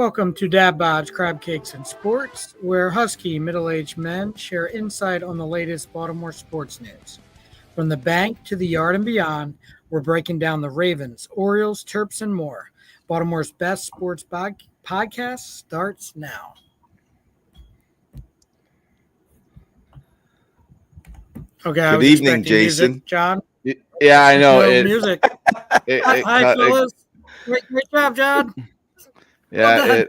Welcome to Dad Bods, Crab Cakes, and Sports, where husky middle-aged men share insight on the latest Baltimore sports news. From the bank to the yard and beyond, we're breaking down the Ravens, Orioles, Terps, and more. Baltimore's best sports podcast starts now. Okay, I Good was evening, expecting Jason. music, John. Yeah, I know. No music. Hi, It fellas. Great job, John. yeah,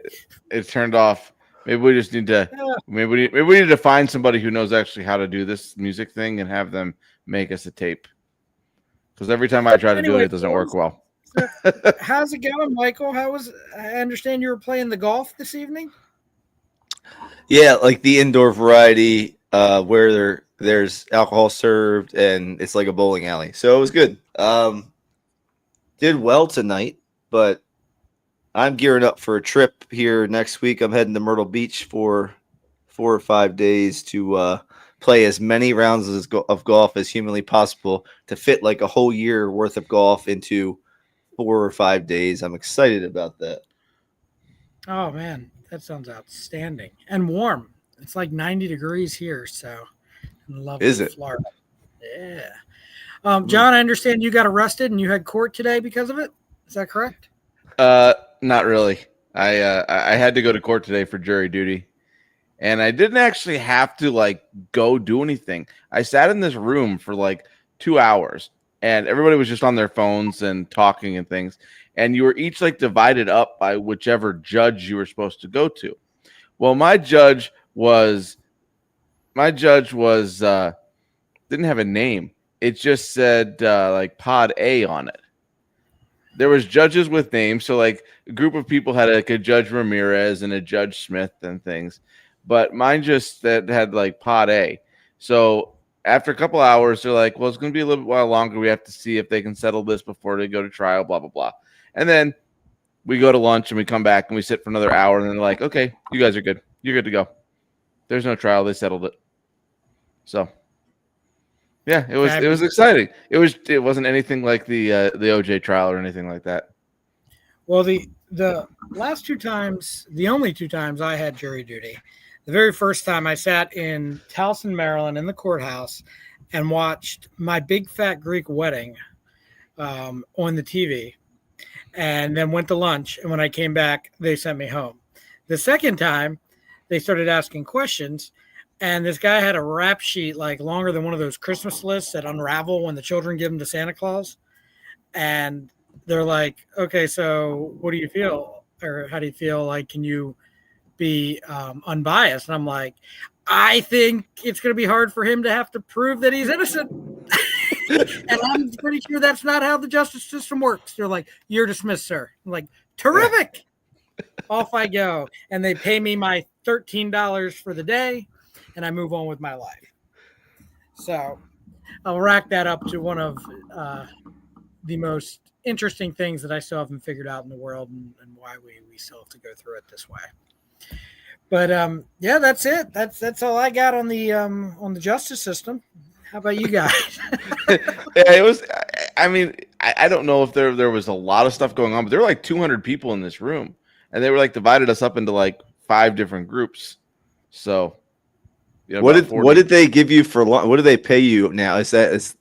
it turned off. Maybe we just need to. Yeah. Maybe we need to find somebody who knows actually how to do this music thing and have them make us a tape. Because every time I try to do it, it doesn't work well. So, how's it going, Michael? I understand you were playing the golf this evening? Yeah, like the indoor variety where there's alcohol served and it's like a bowling alley. So it was good. Did well tonight, but I'm gearing up for a trip here next week. I'm heading to Myrtle Beach for 4 or 5 days to play as many rounds of golf as humanly possible to fit like a whole year worth of golf into 4 or 5 days. I'm excited about that. Oh, man, that sounds outstanding. And warm. It's like 90 degrees here, so in lovely Is it? Florida. Yeah. John, I understand you got arrested and you had court today because of it. Is that correct? Not really. I had to go to court today for jury duty. And I didn't actually have to like go do anything. I sat in this room for like 2 hours and everybody was just on their phones and talking and things. And you were each like divided up by whichever judge you were supposed to go to. Well, my judge was didn't have a name. It just said like Pod A on it. There was judges with names. So like a group of people had like a Judge Ramirez and a Judge Smith and things. But mine just that had like Pod A. So after a couple hours, they're like, well, it's going to be a little while longer. We have to see if they can settle this before they go to trial, blah, blah, blah. And then we go to lunch and we come back and we sit for another hour. And then they're like, okay, you guys are good. You're good to go. There's no trial. They settled it. So, yeah, it was exciting. It wasn't anything like the OJ trial or anything like that. Well, the last 2 times, the only 2 times I had jury duty, the very first time I sat in Towson, Maryland, in the courthouse and watched My Big Fat Greek Wedding on the TV, and then went to lunch. And when I came back, they sent me home. The second time, they started asking questions, and this guy had a rap sheet like longer than one of those Christmas lists that unravel when the children give them to Santa Claus. And they're like, okay, so what do you feel? Or how do you feel? Like, can you be unbiased? And I'm like, I think it's going to be hard for him to have to prove that he's innocent. And I'm pretty sure that's not how the justice system works. They're like, you're dismissed, sir. I'm like, terrific. Off I go. And they pay me my $13 for the day, and I move on with my life. So I'll rack that up to one of the most interesting things that I still haven't figured out in the world, and why we still have to go through it this way. But yeah, that's it. That's all I got on the justice system. How about you guys? Yeah, it was. I mean, I don't know if there was a lot of stuff going on, but there were like 200 people in this room, and they were like divided us up into like 5 different groups. So, you know, what did they give you for lunch? What do they pay you now? Is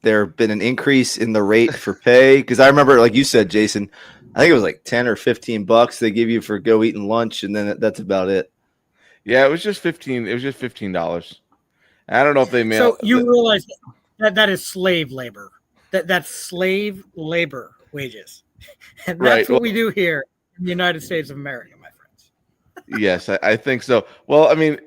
there been an increase in the rate for pay? Because I remember, like you said, Jason, I think it was like $10 or $15 they give you for go eating lunch, and then that's about it. Yeah, it was just $15. It was just $15. I don't know if they mail. So you realize that is slave labor. That's slave labor wages, and that's what we do here in the United States of America, my friends. Yes, I think so. Well, I mean,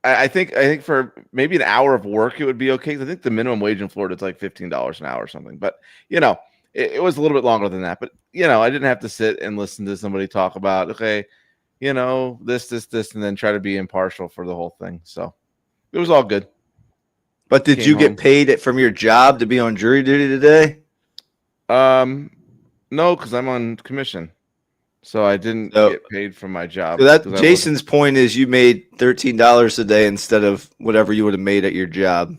I think for maybe an hour of work it would be okay. I think the minimum wage in Florida is like $15 an hour or something. But you know, it was a little bit longer than that. But you know, I didn't have to sit and listen to somebody talk about okay, you know, this, and then try to be impartial for the whole thing. So it was all good. But did you get paid from your job to be on jury duty today? No, because I'm on commission. So I didn't get paid from my job. So that Jason's point is you made $13 a day instead of whatever you would have made at your job.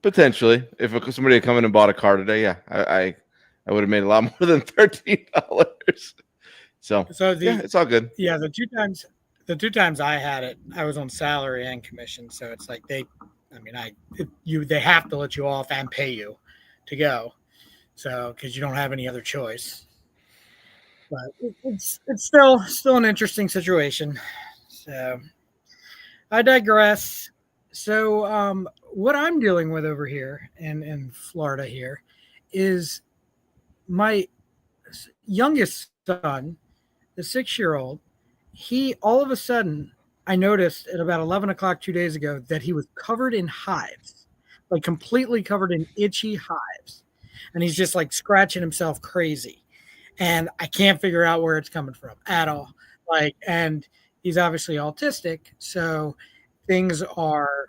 Potentially. If somebody had come in and bought a car today, yeah, I would have made a lot more than $13. So So yeah, it's all good. the two times I had it, I was on salary and commission. So it's like they have to let you off and pay you to go. So because you don't have any other choice. But it's still an interesting situation. So I digress. So what I'm dealing with over here in Florida here is my youngest son, the 6 year old. He all of a sudden I noticed at about 11 o'clock 2 days ago that he was covered in hives, like completely covered in itchy hives, and he's just like scratching himself crazy, and I can't figure out where it's coming from at all. Like, and he's obviously autistic, so things are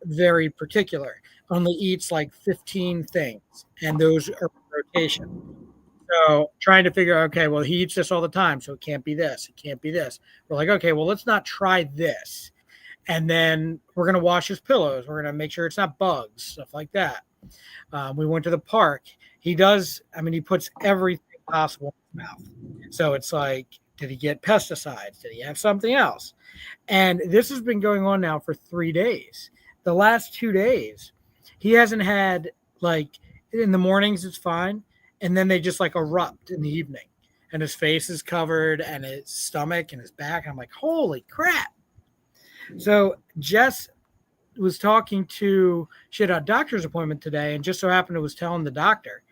very particular. Only eats like 15 things, and those are rotation. So trying to figure out, okay, well, he eats this all the time, so it can't be this. It can't be this. We're like, okay, well, let's not try this. And then we're going to wash his pillows. We're going to make sure it's not bugs, stuff like that. We went to the park. He does, I mean, he puts everything possible in his mouth. So it's like, did he get pesticides? Did he have something else? And this has been going on now for 3 days. The last 2 days, he hasn't had, like, in the mornings, it's fine. And then they just like erupt in the evening. And his face is covered and his stomach and his back. I'm like, holy crap. So Jess was talking to, she had a doctor's appointment today and just so happened to was telling the doctor.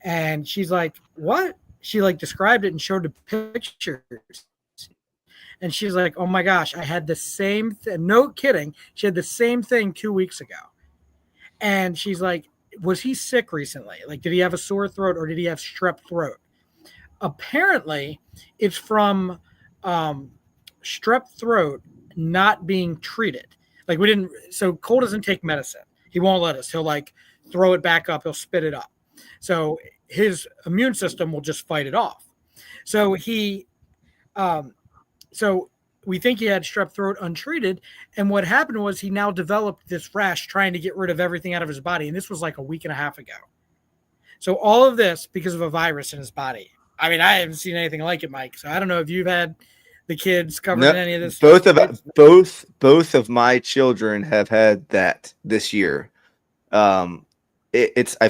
And she's like, what? She like described it and showed the pictures. And she's like, oh my gosh, I had the same thing. No kidding. She had the same thing 2 weeks ago. And she's like, was he sick recently? Like, did he have a sore throat or did he have strep throat? Apparently, it's from strep throat not being treated. Like, we didn't, so Cole doesn't take medicine. He won't let us. He'll like throw it back up, he'll spit it up. So his immune system will just fight it off. So so we think he had strep throat untreated. And what happened was he now developed this rash trying to get rid of everything out of his body. And this was like a week and a half ago. So all of this because of a virus in his body. I mean, I haven't seen anything like it, Mike. So I don't know if you've had the kids covered in any of this. Both of my children have had that this year. I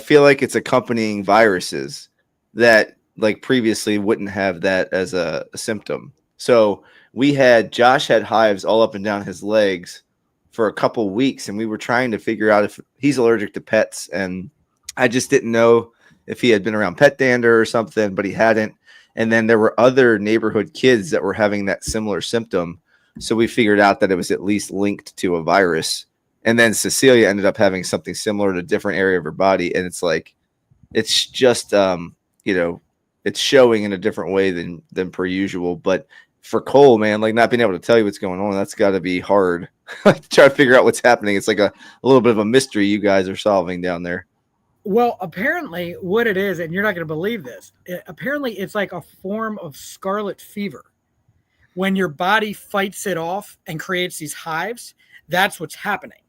feel like it's accompanying viruses that like previously wouldn't have that as a symptom. So Josh had hives all up and down his legs for a couple weeks, and we were trying to figure out if he's allergic to pets. And I just didn't know if he had been around pet dander or something, but he hadn't. And then there were other neighborhood kids that were having that similar symptom. So we figured out that it was at least linked to a virus. And then Cecilia ended up having something similar in a different area of her body. And it's like, it's just, it's showing in a different way than per usual. But for Cole, man, like not being able to tell you what's going on, that's got to be hard. To try to figure out what's happening. It's like a little bit of a mystery you guys are solving down there. Well, apparently what it is, and you're not going to believe this, apparently it's like a form of scarlet fever. When your body fights it off and creates these hives, that's what's happening.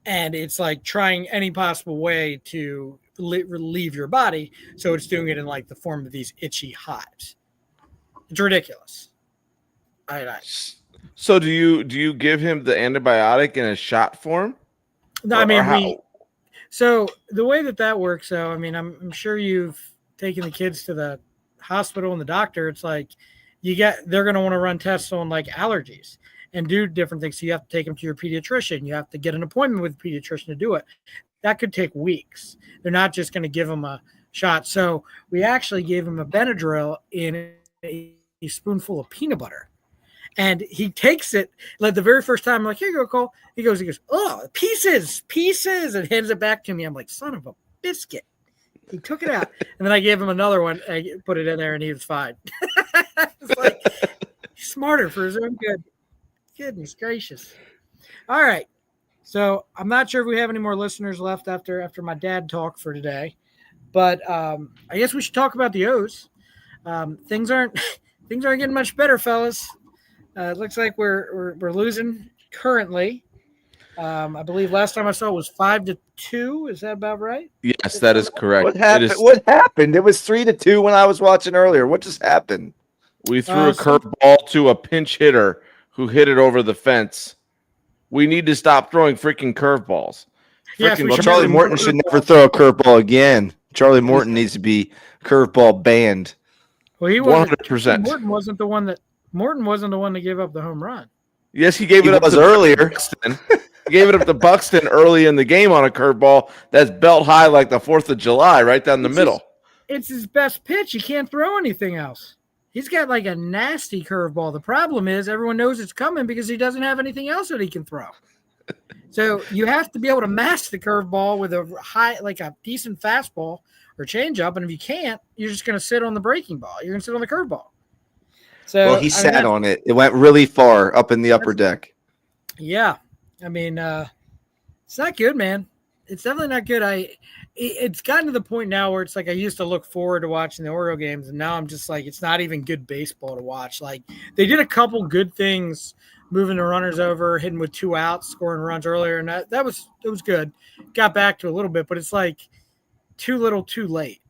And it's like trying any possible way to relieve your body. So it's doing it in like the form of these itchy hives. It's ridiculous. So do you give him the antibiotic in a shot form? No, I mean, so the way that works, though, I mean, I'm sure you've taken the kids to the hospital and the doctor. It's like they're going to want to run tests on like allergies and do different things. So you have to take them to your pediatrician. You have to get an appointment with a pediatrician to do it. That could take weeks. They're not just going to give them a shot. So we actually gave him a Benadryl in a spoonful of peanut butter. And he takes it like the very first time. I'm like, here you go, Cole. He goes, oh, pieces, and hands it back to me. I'm like, son of a biscuit. He took it out. And then I gave him another one. I put it in there and he was fine. It's like, he's smarter for his own good. Goodness gracious. All right. So I'm not sure if we have any more listeners left after my dad talk for today. But I guess we should talk about the O's. Things aren't getting much better, fellas. It looks like we're losing currently. I believe last time I saw it was 5-2. Is that about right? Yes, that is correct. What happened? What happened? It was 3-2 when I was watching earlier. What just happened? We threw a curveball to a pinch hitter who hit it over the fence. We need to stop throwing freaking curveballs. Yes, Well, Charlie Morton should never throw a curveball again. Charlie Morton needs to be curveball banned. Well, he 100%. Morton wasn't the one that gave up the home run. Yes, he gave it up to earlier. Buxton. He gave it up to Buxton early in the game on a curveball that's belt high like the 4th of July, right down the middle. It's his best pitch. He can't throw anything else. He's got like a nasty curveball. The problem is everyone knows it's coming because he doesn't have anything else that he can throw. So you have to be able to mask the curveball with a high, like a decent fastball or changeup. And if you can't, you're just going to sit on the breaking ball. You're going to sit on the curveball. So he sat on it. It went really far up in the upper deck. Yeah. I mean, it's not good, man. It's definitely not good. It's gotten to the point now where it's like I used to look forward to watching the Oriole games, and now I'm just like, it's not even good baseball to watch. Like, they did a couple good things, moving the runners over, hitting with 2 outs, scoring runs earlier, and it was good. Got back to a little bit, but it's like too little, too late.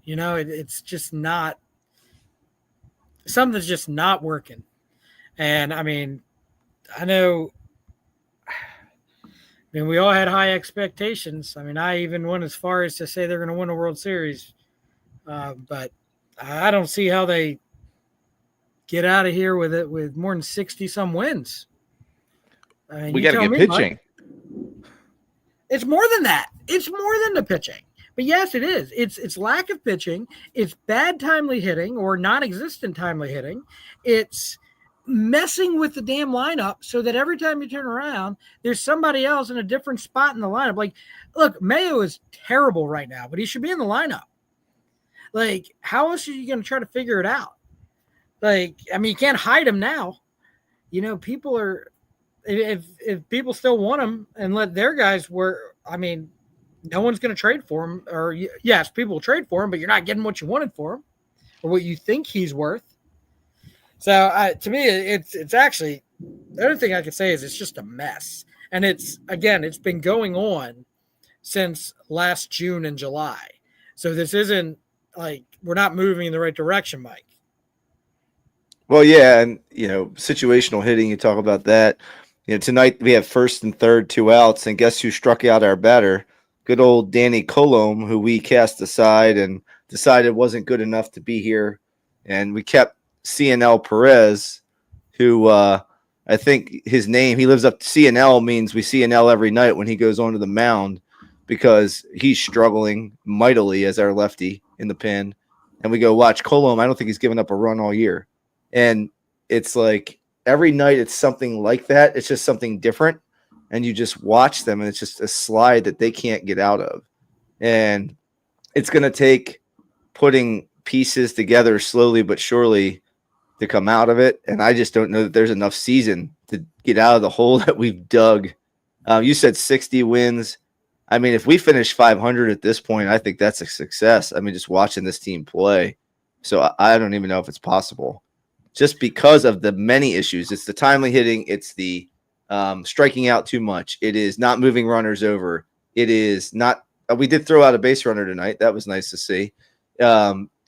You know, it's just not – something's just not working. And, I mean, I know – I mean, we all had high expectations. I mean, I even went as far as to say they're going to win a World Series. But I don't see how they get out of here with it with more than 60-some wins. I mean, we got to get pitching. Mike, it's more than that. It's more than the pitching. But, yes, it is. It's lack of pitching. It's bad timely hitting or non-existent timely hitting. It's messing with the damn lineup so that every time you turn around, there's somebody else in a different spot in the lineup. Like, look, Mayo is terrible right now, but he should be in the lineup. Like, how else are you going to try to figure it out? Like, I mean, you can't hide him now. You know, people are – if people still want him and let their guys work, I mean, no one's going to trade for him. Or, yes, people will trade for him, but you're not getting what you wanted for him or what you think he's worth. So to me, it's actually the only thing I can say is it's just a mess. And it's been going on since last June and July. So this isn't like we're not moving in the right direction, Mike. Well, yeah. And, you know, situational hitting, you talk about that. You know, tonight we have 1st and 3rd, 2 outs. And guess who struck out our batter? Good old Danny Colomb, who we cast aside and decided wasn't good enough to be here. And we kept CNL Perez, who I think his name, he lives up to CNL, means we CNL every night when he goes onto the mound because he's struggling mightily as our lefty in the pen. And we go watch Colomb. I don't think he's given up a run all year. And it's like every night it's something like that. It's just something different. And you just watch them and it's just a slide that they can't get out of. And it's going to take putting pieces together slowly but surely to come out of it. And I just don't know that there's enough season to get out of the hole that we've dug. You said 60 wins. I mean, if we finish 500 at this point, I think that's a success. I mean, just watching this team play. So I don't even know if it's possible just because of the many issues. It's the timely hitting. It's the striking out too much. It is not moving runners over. It is not, we did throw out a base runner tonight. That was nice to see.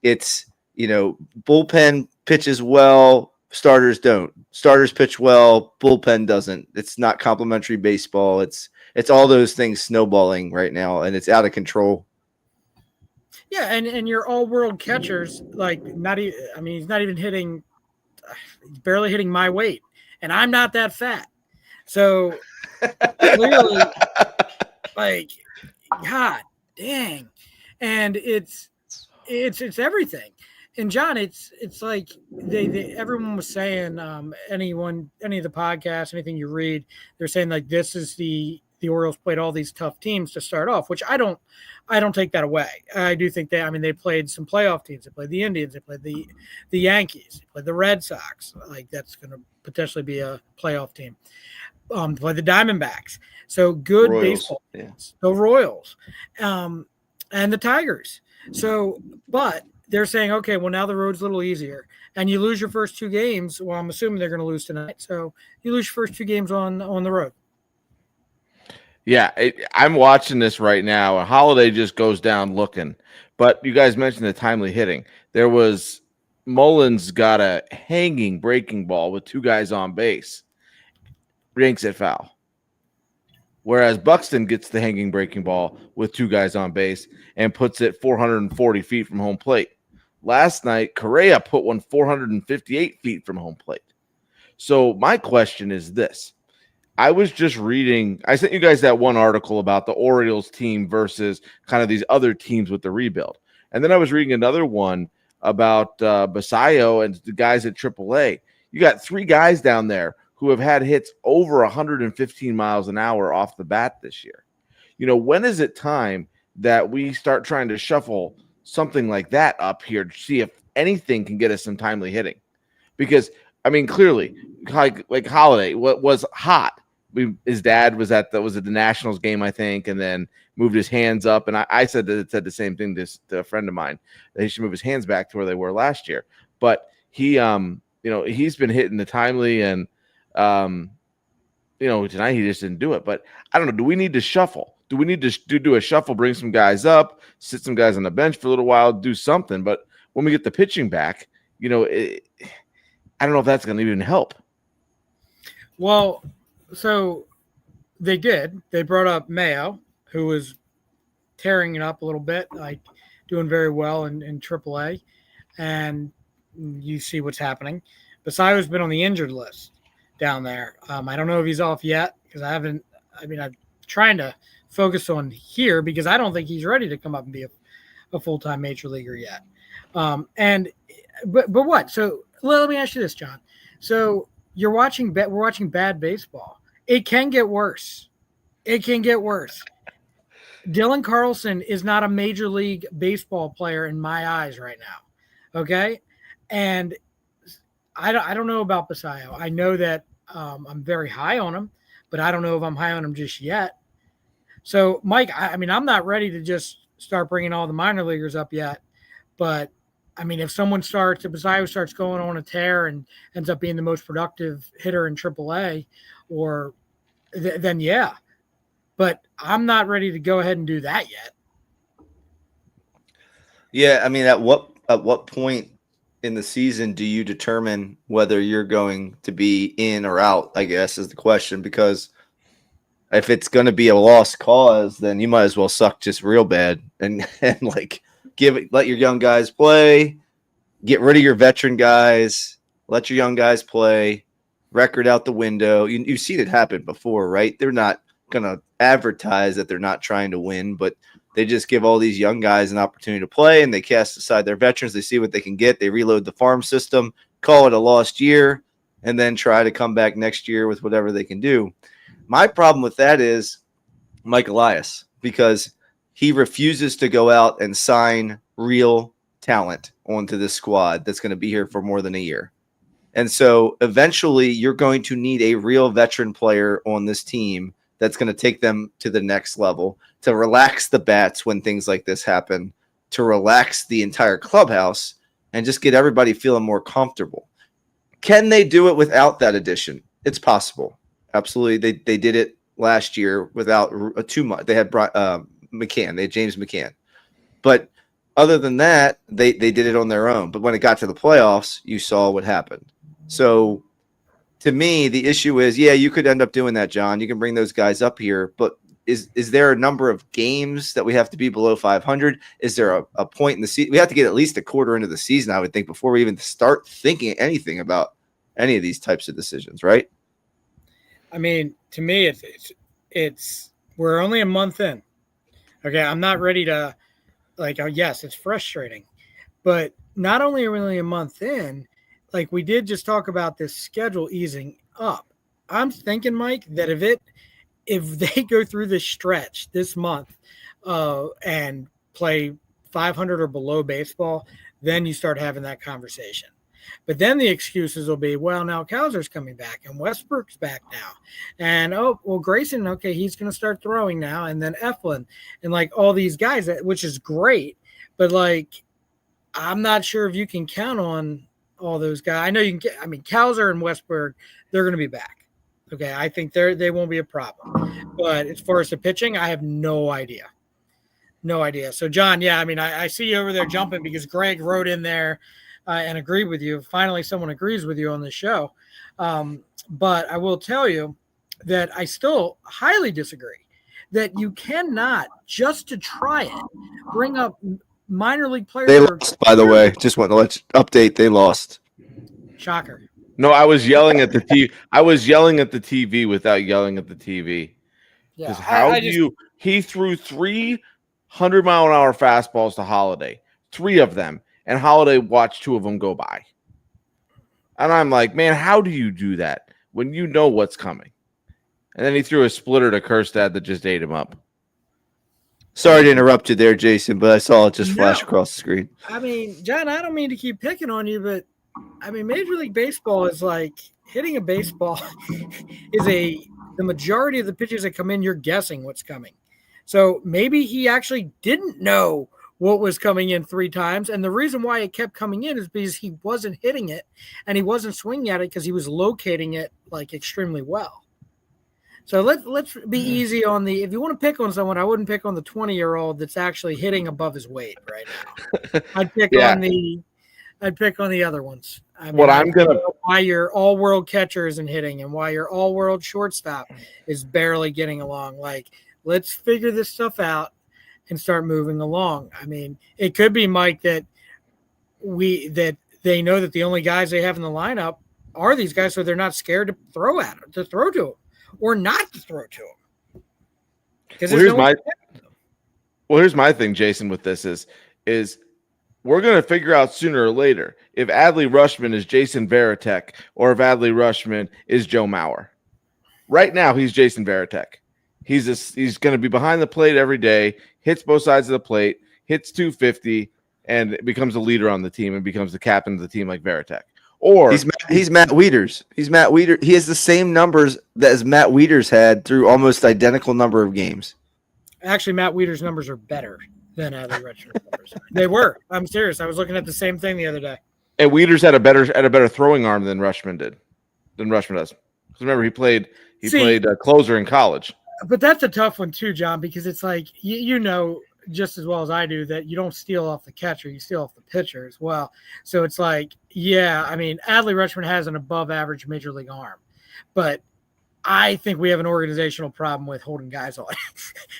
It's, you know, bullpen pitches well, starters don't. Starters pitch well, bullpen doesn't. It's not complimentary baseball. It's all those things snowballing right now, and it's out of control. Yeah, and your all-world catchers, like, he's not even hitting – he's barely hitting my weight, and I'm not that fat. So, clearly, like, God dang. And it's everything. And John, it's like everyone was saying, any of the podcasts, anything you read, they're saying like this is the Orioles played all these tough teams to start off, which I don't take that away. I do think they played some playoff teams. They played the Indians, they played the Yankees, they played the Red Sox. Like that's going to potentially be a playoff team. Play the Diamondbacks. So good Royals, baseball teams. The Royals, and the Tigers. So, but they're saying, okay, well, now the road's a little easier. And you lose your first 2 games. Well, I'm assuming they're going to lose tonight. So you lose your first 2 games on the road. Yeah, I'm watching this right now. Holiday just goes down looking. But you guys mentioned the timely hitting. There was Mullins got a hanging breaking ball with 2 guys on base, yanks it foul. Whereas Buxton gets the hanging breaking ball with 2 guys on base and puts it 440 feet from home plate. Last night, Correa put one 458 feet from home plate. So my question is this. I was just reading, I sent you guys that one article about the Orioles team versus kind of these other teams with the rebuild. And then I was reading another one about Basayo and the guys at AAA. You got 3 guys down there who have had hits over 115 miles an hour off the bat this year. When is it time that we start trying to shuffle something like that up here to see if anything can get us some timely hitting? Because, clearly, like Holiday, what was hot. His dad was at the Nationals game, I think, and then moved his hands up. And I said the same thing to a friend of mine, that he should move his hands back to where they were last year. But he, he's been hitting the timely, and tonight he just didn't do it. But I don't know. Do we need to shuffle? Do we need to do a shuffle, bring some guys up, sit some guys on the bench for a little while, do something? But when we get the pitching back, I don't know if that's going to even help. Well, so they did. They brought up Mayo, who was tearing it up a little bit, like doing very well in AAA. And you see what's happening. Basayo's been on the injured list down there. I don't know if he's off yet because I'm trying to focus on here because I don't think he's ready to come up and be a full-time major leaguer yet. But what? So let me ask you this, John. So we're watching bad baseball. It can get worse. Dylan Carlson is not a major league baseball player in my eyes right now. Okay. And I don't know about Basayo. I know that I'm very high on him, but I don't know if I'm high on him just yet. So, Mike, I'm not ready to just start bringing all the minor leaguers up yet. But, if Basayo starts going on a tear and ends up being the most productive hitter in AAA, then yeah. But I'm not ready to go ahead and do that yet. Yeah, at what point in the season do you determine whether you're going to be in or out, I guess, is the question. Because if it's going to be a lost cause, then you might as well suck just real bad and let your young guys play, get rid of your veteran guys, let your young guys play, record out the window. You've seen it happen before, right? They're not going to advertise that they're not trying to win, but they just give all these young guys an opportunity to play, and they cast aside their veterans. They see what they can get. They reload the farm system, call it a lost year, and then try to come back next year with whatever they can do. My problem with that is Mike Elias, because he refuses to go out and sign real talent onto this squad that's going to be here for more than a year. And so eventually you're going to need a real veteran player on this team that's going to take them to the next level, to relax the bats when things like this happen, to relax the entire clubhouse, and just get everybody feeling more comfortable. Can they do it without that addition? It's possible. Absolutely. They did it last year without too much. They had McCann. They had James McCann. But other than that, they did it on their own. But when it got to the playoffs, you saw what happened. So to me, the issue is, yeah, you could end up doing that, John. You can bring those guys up here, but is there a number of games that we have to be below 500? Is there a point in the season? We have to get at least a quarter into the season, I would think, before we even start thinking anything about any of these types of decisions, right? To me, it's we're only a month in. Okay, I'm not ready to yes, it's frustrating, but not only are we only a month in, we did just talk about this schedule easing up. I'm thinking, Mike, that if they go through this stretch this month and play 500 or below baseball, then you start having that conversation. But then the excuses will be, well, now Kowser's coming back and Westbrook's back now. And, Grayson, okay, he's going to start throwing now. And then Eflin and all these guys, which is great. But I'm not sure if you can count on all those guys. I know you can get, Kowser and Westbrook, they're going to be back. Okay. I think they won't be a problem. But as far as the pitching, I have no idea. No idea. So, John, yeah, I see you over there jumping because Greg wrote in there and agree with you. Finally, someone agrees with you on the show. But I will tell you that I still highly disagree that you cannot, just to try it, bring up minor league players. They lost, by the way. Just want to let you update. They lost. Shocker. No, I was yelling at the TV. I was yelling at the TV without yelling at the TV. Yeah, Because how I do just, you? He threw 300-mile-an-hour fastballs to Holiday, 3 of them, and Holiday watched 2 of them go by. And I'm like, man, how do you do that when you know what's coming? And then he threw a splitter to Kerstad that just ate him up. Sorry to interrupt you there, Jason, but I saw it just flash No. across the screen. I mean, John, I don't mean to keep picking on you, but I mean, Major League Baseball is like hitting a baseball is the majority of the pitches that come in, you're guessing what's coming. So maybe he actually didn't know what was coming in 3 times. And the reason why it kept coming in is because he wasn't hitting it and he wasn't swinging at it because he was locating it like extremely well. So let's be easy on the, if you want to pick on someone, I wouldn't pick on the 20-year-old that's actually hitting above his weight right now. I'd pick on the other ones. I mean, What I'm gonna why your all-world catcher isn't hitting and why your all-world shortstop is barely getting along. Like, let's figure this stuff out and start moving along. I mean, it could be, Mike, that they know that the only guys they have in the lineup are these guys, so they're not scared to throw to them. Or not to throw to him. Here's my thing, Jason, with this is we're going to figure out sooner or later if Adley Rutschman is Jason Varitek or if Adley Rutschman is Joe Mauer. Right now, he's Jason Varitek. He's going to be behind the plate every day, hits both sides of the plate, hits 250, and becomes a leader on the team and becomes the captain of the team like Varitek. Or he's Matt Wieters. He's Matt Wieters. He has the same numbers that as Matt Wieters had through almost identical number of games. Actually, Matt Wieters' numbers are better than Adley Rutschman's numbers. They were. I'm serious. I was looking at the same thing the other day. And Wieters had a better throwing arm than Rutschman does. Because remember, he played closer in college. But that's a tough one too, John, because it's like you know just as well as I do that you don't steal off the catcher, you steal off the pitcher as well. So it's like, yeah, I mean, Adley Rutschman has an above average major league arm, but I think we have an organizational problem with holding guys on,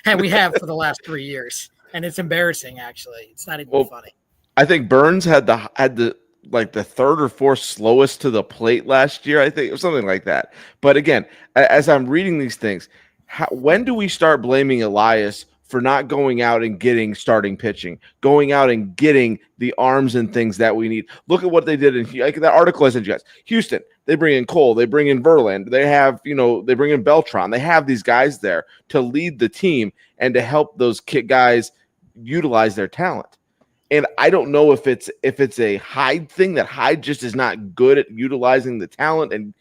and we have for the last 3 years, and it's embarrassing. Actually, it's not even funny. I think Burns had the like the 3rd or 4th slowest to the plate last year. I think or something like that. But again, as I'm reading these things, when do we start blaming Elias for not going out and getting starting pitching, going out and getting the arms and things that we need? Look at what they did in like that article I sent you guys. Houston, they bring in Cole, they bring in Verlander, they have, they bring in Beltran. They have these guys there to lead the team and to help those guys utilize their talent. And I don't know if it's a Hyde thing, that Hyde just is not good at utilizing the talent and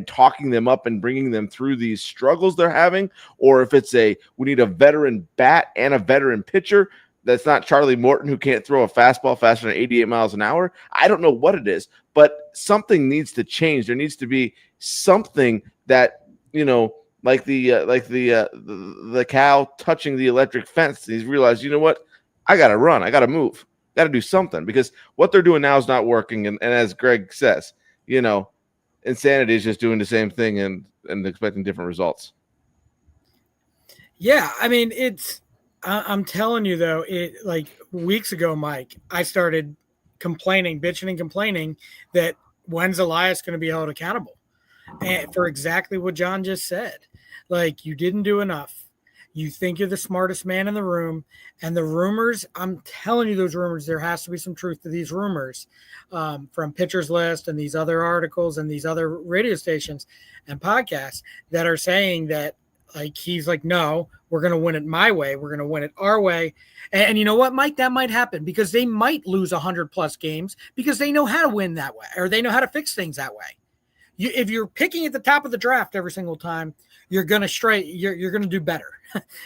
talking them up and bringing them through these struggles they're having, or if it's we need a veteran bat and a veteran pitcher that's not Charlie Morton, who can't throw a fastball faster than 88 miles an hour. I don't know what it is, but something needs to change. There needs to be something that, like the cow touching the electric fence. He's realized, you know what? I got to run. I got to move. Got to do something, because what they're doing now is not working. And as Greg says, insanity is just doing the same thing and expecting different results. Yeah, I mean, I'm telling you though, it like weeks ago, Mike, I started bitching and complaining that when's Elias going to be held accountable, and for exactly what John just said. Like, you didn't do enough. You think you're the smartest man in the room, and the rumors, I'm telling you, those rumors, there has to be some truth to these rumors from Pitchers List and these other articles and these other radio stations and podcasts that are saying that, like, he's like, no, we're going to win it my way. We're going to win it our way. And you know what, Mike, that might happen because they might lose 100+ games because they know how to win that way, or they know how to fix things that way. If you're picking at the top of the draft every single time, you're going to do better.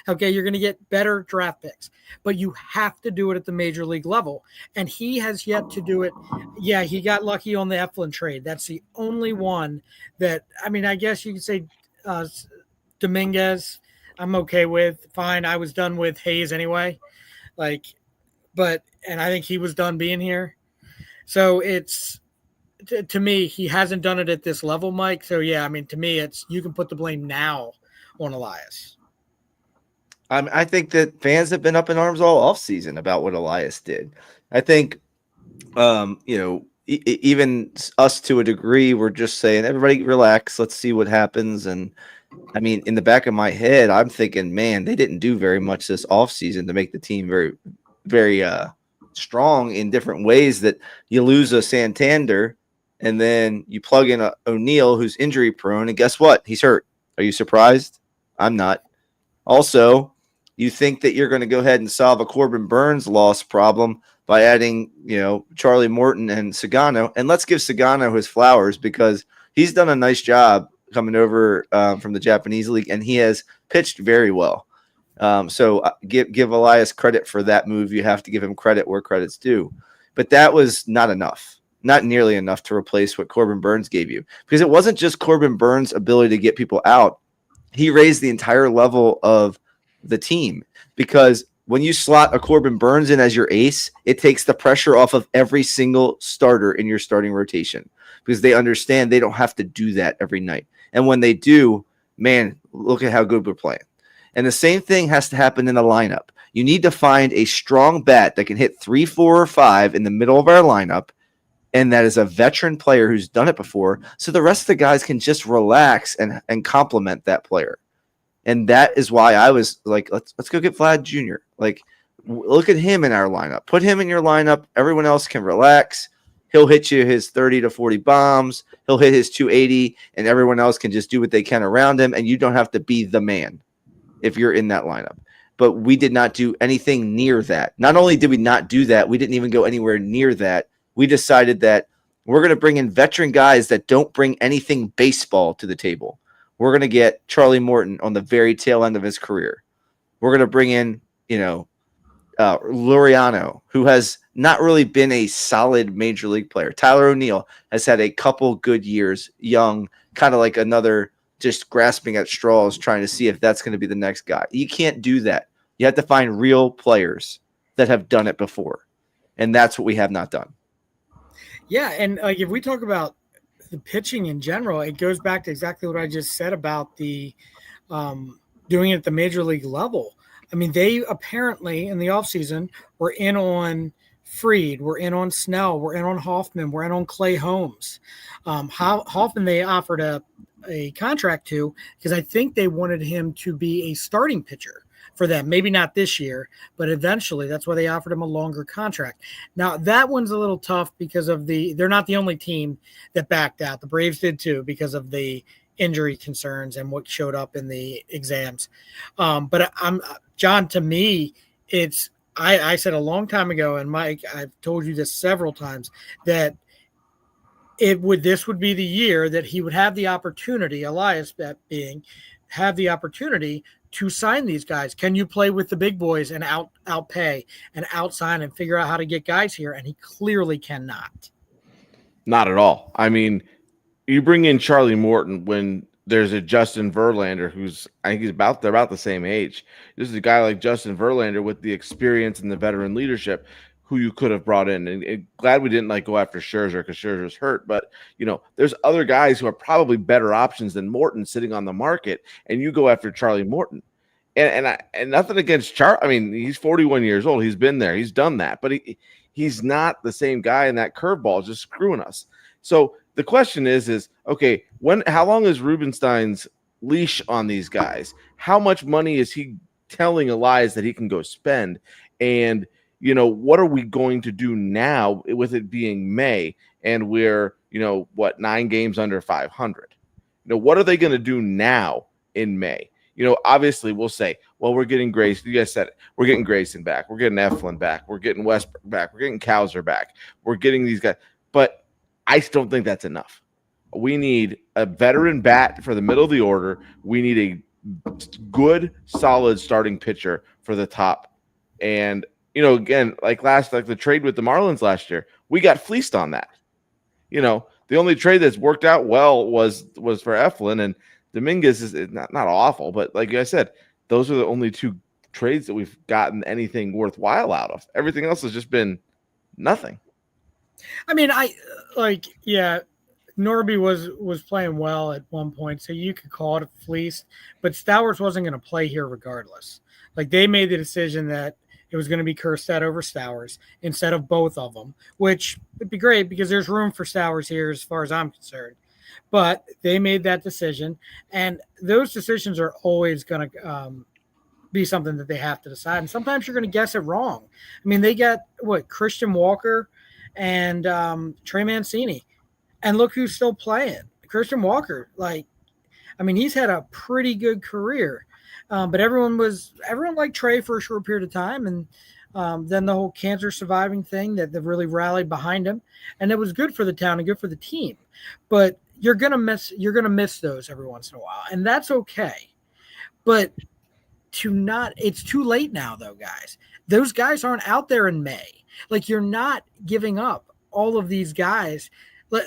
Okay. You're going to get better draft picks, but you have to do it at the major league level. And he has yet to do it. Yeah. He got lucky on the Eflin trade. That's the only one that, I mean, I guess you could say Dominguez, I'm okay with. Fine. I was done with Hayes anyway. And I think he was done being here. So it's to me, he hasn't done it at this level, Mike. So yeah, I mean, to me, it's you can put the blame now on Elias. I think that fans have been up in arms all offseason about what Elias did. I think, even us to a degree, we're just saying, everybody relax, let's see what happens. And I mean, in the back of my head, I'm thinking, man, they didn't do very much this offseason to make the team very, very strong in different ways. That you lose a Santander and then you plug in a O'Neill who's injury prone, and guess what? He's hurt. Are you surprised? I'm not. Also, you think that you're going to go ahead and solve a Corbin Burns loss problem by adding, Charlie Morton and Sagano. And let's give Sagano his flowers because he's done a nice job coming over from the Japanese league, and he has pitched very well. So give Elias credit for that move. You have to give him credit where credit's due. But that was not enough, not nearly enough to replace what Corbin Burns gave you. Because it wasn't just Corbin Burns' ability to get people out. He raised the entire level of the team, because when you slot a Corbin Burns in as your ace, it takes the pressure off of every single starter in your starting rotation because they understand they don't have to do that every night. And when they do, man, look at how good we're playing. And the same thing has to happen in the lineup. You need to find a strong bat that can hit 3, 4, or 5 in the middle of our lineup, and that is a veteran player who's done it before, so the rest of the guys can just relax and complement that player. And that is why I was like, let's go get Vlad Jr. Like, look at him in our lineup. Put him in your lineup. Everyone else can relax. He'll hit you his 30 to 40 bombs. He'll hit his 280, and everyone else can just do what they can around him, and you don't have to be the man if you're in that lineup. But we did not do anything near that. Not only did we not do that, we didn't even go anywhere near that. We decided that we're going to bring in veteran guys that don't bring anything baseball to the table. We're going to get Charlie Morton on the very tail end of his career. We're going to bring in, Laureano, who has not really been a solid major league player. Tyler O'Neill has had a couple good years, young, kind of like another just grasping at straws, trying to see if that's going to be the next guy. You can't do that. You have to find real players that have done it before. And that's what we have not done. Yeah, and like if we talk about the pitching in general, it goes back to exactly what I just said about the doing it at the major league level. I mean, they apparently in the offseason were in on Fried, we're in on Snell, we're in on Hoffman, we're in on Clay Holmes. Hoffman they offered a contract to because I think they wanted him to be a starting pitcher for them. Maybe not this year, but eventually. That's why they offered him a longer contract. Now, that one's a little tough because of they're not the only team that backed out. The Braves did too because of the injury concerns and what showed up in the exams. But John, to me, I said a long time ago, and Mike, I've told you this several times, that this would be the year that he would have the opportunity, Elias that being, have the opportunity to sign these guys. Can you play with the big boys and outpay and outsign and figure out how to get guys here? And he clearly cannot. Not at all. I mean, you bring in Charlie Morton when there's a Justin Verlander I think they're about the same age. This is a guy like Justin Verlander with the experience and the veteran leadership who you could have brought in. And glad we didn't go after Scherzer because Scherzer's hurt. But, there's other guys who are probably better options than Morton sitting on the market, and you go after Charlie Morton. And nothing against Charlie. I mean, he's 41 years old. He's been there. He's done that. But he's not the same guy, and that curveball is just screwing us. So the question is okay, how long is Rubenstein's leash on these guys? How much money is he telling Elias that he can go spend? And what are we going to do now with it being May and we're, 9 games under 500? What are they going to do now in May? Obviously we'll say, well, we're getting Grayson. You guys said it. We're getting Grayson back. We're getting Eflin back. We're getting Westbrook back. We're getting Kowser back. We're getting these guys. But I don't think that's enough. We need a veteran bat for the middle of the order. We need a good, solid starting pitcher for the top. And again, like the trade with the Marlins last year, we got fleeced on that. The only trade that's worked out well was for Eflin, and Dominguez is not awful, but like I said, those are the only 2 trades that we've gotten anything worthwhile out of. Everything else has just been nothing. I mean, yeah, Norby was playing well at one point, so you could call it a fleece, but Stowers wasn't going to play here regardless. Like they made the decision that it was going to be Kerstead over Stowers instead of both of them, which would be great because there's room for Stowers here as far as I'm concerned. But they made that decision, and those decisions are always going to be something that they have to decide. And sometimes you're going to guess it wrong. I mean, they got what Christian Walker and Trey Mancini, and look who's still playing. Christian Walker, like, I mean, he's had a pretty good career, but everyone liked Trey for a short period of time, and then the whole cancer surviving thing that really rallied behind him, and it was good for the town and good for the team. But you're gonna miss those every once in a while, and that's okay. But it's too late now, though, guys. Those guys aren't out there in May. Like, you're not giving up all of these guys.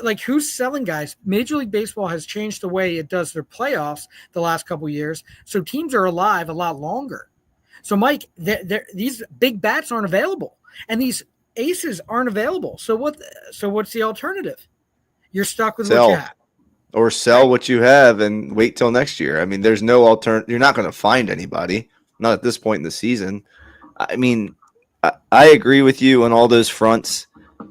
Like who's selling guys? Major League Baseball has changed the way it does their playoffs the last couple of years, so teams are alive a lot longer. So, Mike, these big bats aren't available, and these aces aren't available. So what's the alternative? You're stuck with what you have. Or sell what you have and wait till next year. I mean, there's no alternative. You're not going to find anybody, not at this point in the season. I mean, I agree with you on all those fronts.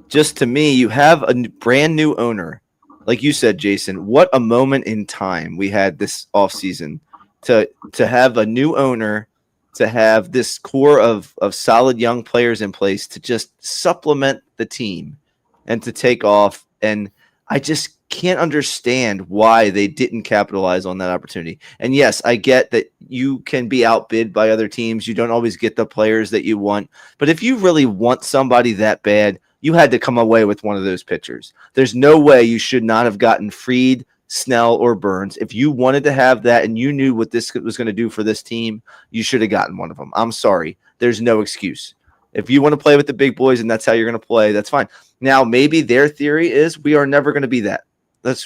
Just to me, you have a brand new owner. Like you said, Jason, what a moment in time we had this offseason to have a new owner, to have this core of solid young players in place to just supplement the team and to take off. And I just can't understand why they didn't capitalize on that opportunity. And yes, I get that you can be outbid by other teams. You don't always get the players that you want. But if you really want somebody that bad, you had to come away with one of those pitchers. There's no way you should not have gotten Fried, Snell, or Burns. If you wanted to have that and you knew what this was going to do for this team, you should have gotten one of them. I'm sorry. There's no excuse. If you want to play with the big boys and that's how you're going to play, that's fine. Now, maybe their theory is we are never going to be that.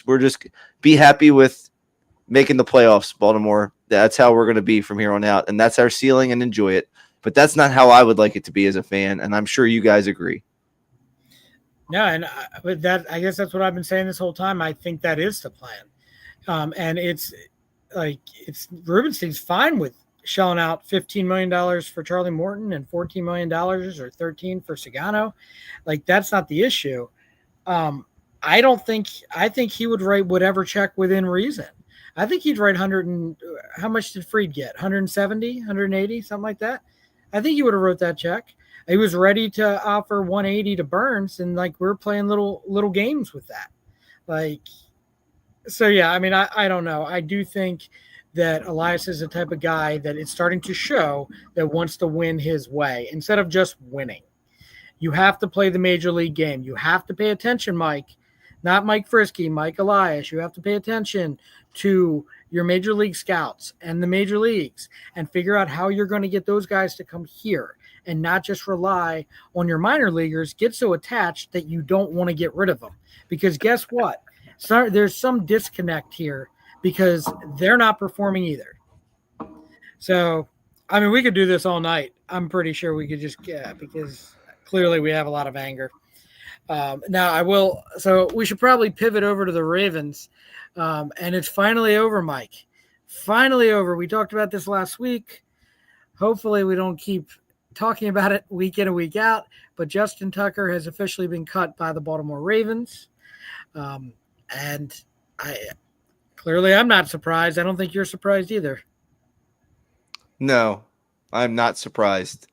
We're just be happy with making the playoffs, Baltimore. That's how we're going to be from here on out, and that's our ceiling, and enjoy it. But that's not how I would like it to be as a fan, and I'm sure you guys agree. Yeah, and I guess that's what I've been saying this whole time. I think that is the plan, and it's Rubenstein's fine with shelling out $15 million for Charlie Morton and $14 million or $13 for Sagano. Like, that's not the issue. I think he would write whatever check within reason. I think he'd write how much did Fried get? 170, 180, something like that. I think he would have wrote that check. He was ready to offer 180 to Burns, and like we're playing little games with that. Like, so yeah, I mean, I don't know. I do think that Elias is the type of guy that is starting to show that wants to win his way instead of just winning. You have to play the major league game. You have to pay attention, Mike. Not Mike Frisky, Mike Elias. You have to pay attention to your major league scouts and the major leagues and figure out how you're going to get those guys to come here and not just rely on your minor leaguers, get so attached that you don't want to get rid of them. Because guess what? There's some disconnect here because they're not performing either. So, I mean, we could do this all night. I'm pretty sure we could just because clearly we have a lot of anger. Now I will. So we should probably pivot over to the Ravens, and it's finally over, Mike. Finally over. We talked about this last week. Hopefully, we don't keep talking about it week in and week out. But Justin Tucker has officially been cut by the Baltimore Ravens, and I'm not surprised. I don't think you're surprised either. No, I'm not surprised.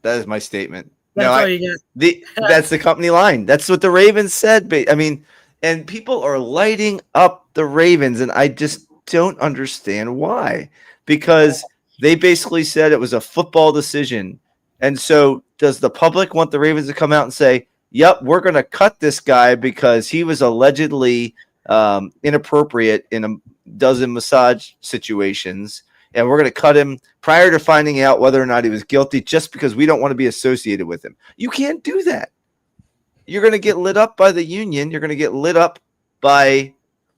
That is my statement. That's all you get. That's the company line. That's what the Ravens said. I mean, and people are lighting up the Ravens, and I just don't understand why. Because they basically said it was a football decision. And so does the public want the Ravens to come out and say, yep, we're going to cut this guy because he was allegedly inappropriate in a dozen massage situations, and we're going to cut him prior to finding out whether or not he was guilty just because we don't want to be associated with him. You can't do that. You're going to get lit up by the union. You're going to get lit up by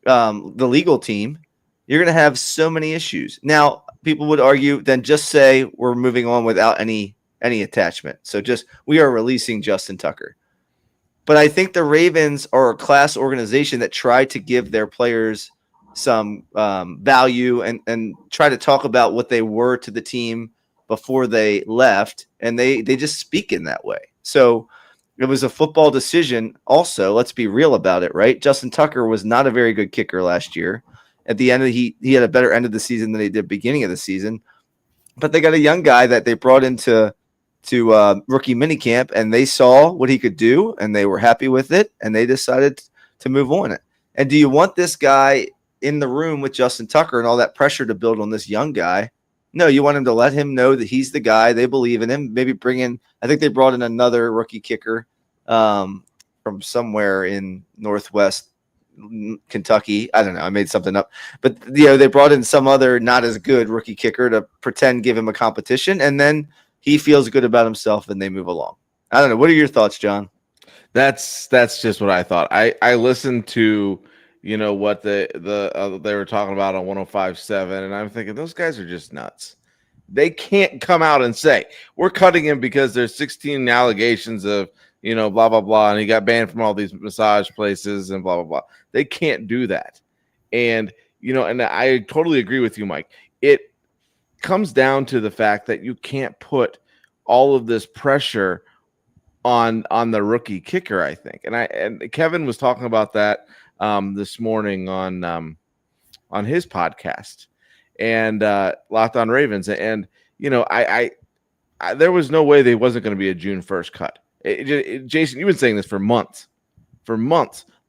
the legal team. You're going to have so many issues. Now, people would argue, then just say we're moving on without any attachment. So just we are releasing Justin Tucker. But I think the Ravens are a class organization that try to give their players some value and try to talk about what they were to the team before they left, and they just speak in that way. So it was a football decision. Also, let's be real about it, right? Justin Tucker was not a very good kicker last year. At the end of he had a better end of the season than he did beginning of the season. But they got a young guy that they brought into rookie minicamp, and they saw what he could do, and they were happy with it, and they decided to move on it. And do you want this guy in the room with Justin Tucker and all that pressure to build on this young guy? No, you want him to let him know that he's the guy. They believe in him. Maybe bring in – I think they brought in another rookie kicker from somewhere in Northwest Kentucky. I don't know. I made something up. But, they brought in some other not as good rookie kicker to pretend give him a competition, and then he feels good about himself and they move along. I don't know. What are your thoughts, John? That's just what I thought. I listened to – what they were talking about on 105.7, and I'm thinking those guys are just nuts. They can't come out and say we're cutting him because there's 16 allegations of blah blah blah, and he got banned from all these massage places and blah blah blah. They can't do that, and and I totally agree with you, Mike. It comes down to the fact that you can't put all of this pressure on the rookie kicker, I think, and Kevin was talking about that this morning on his podcast and Locked On Ravens, and I there was no way they wasn't going to be a June 1st cut. Jason, you've been saying this for months,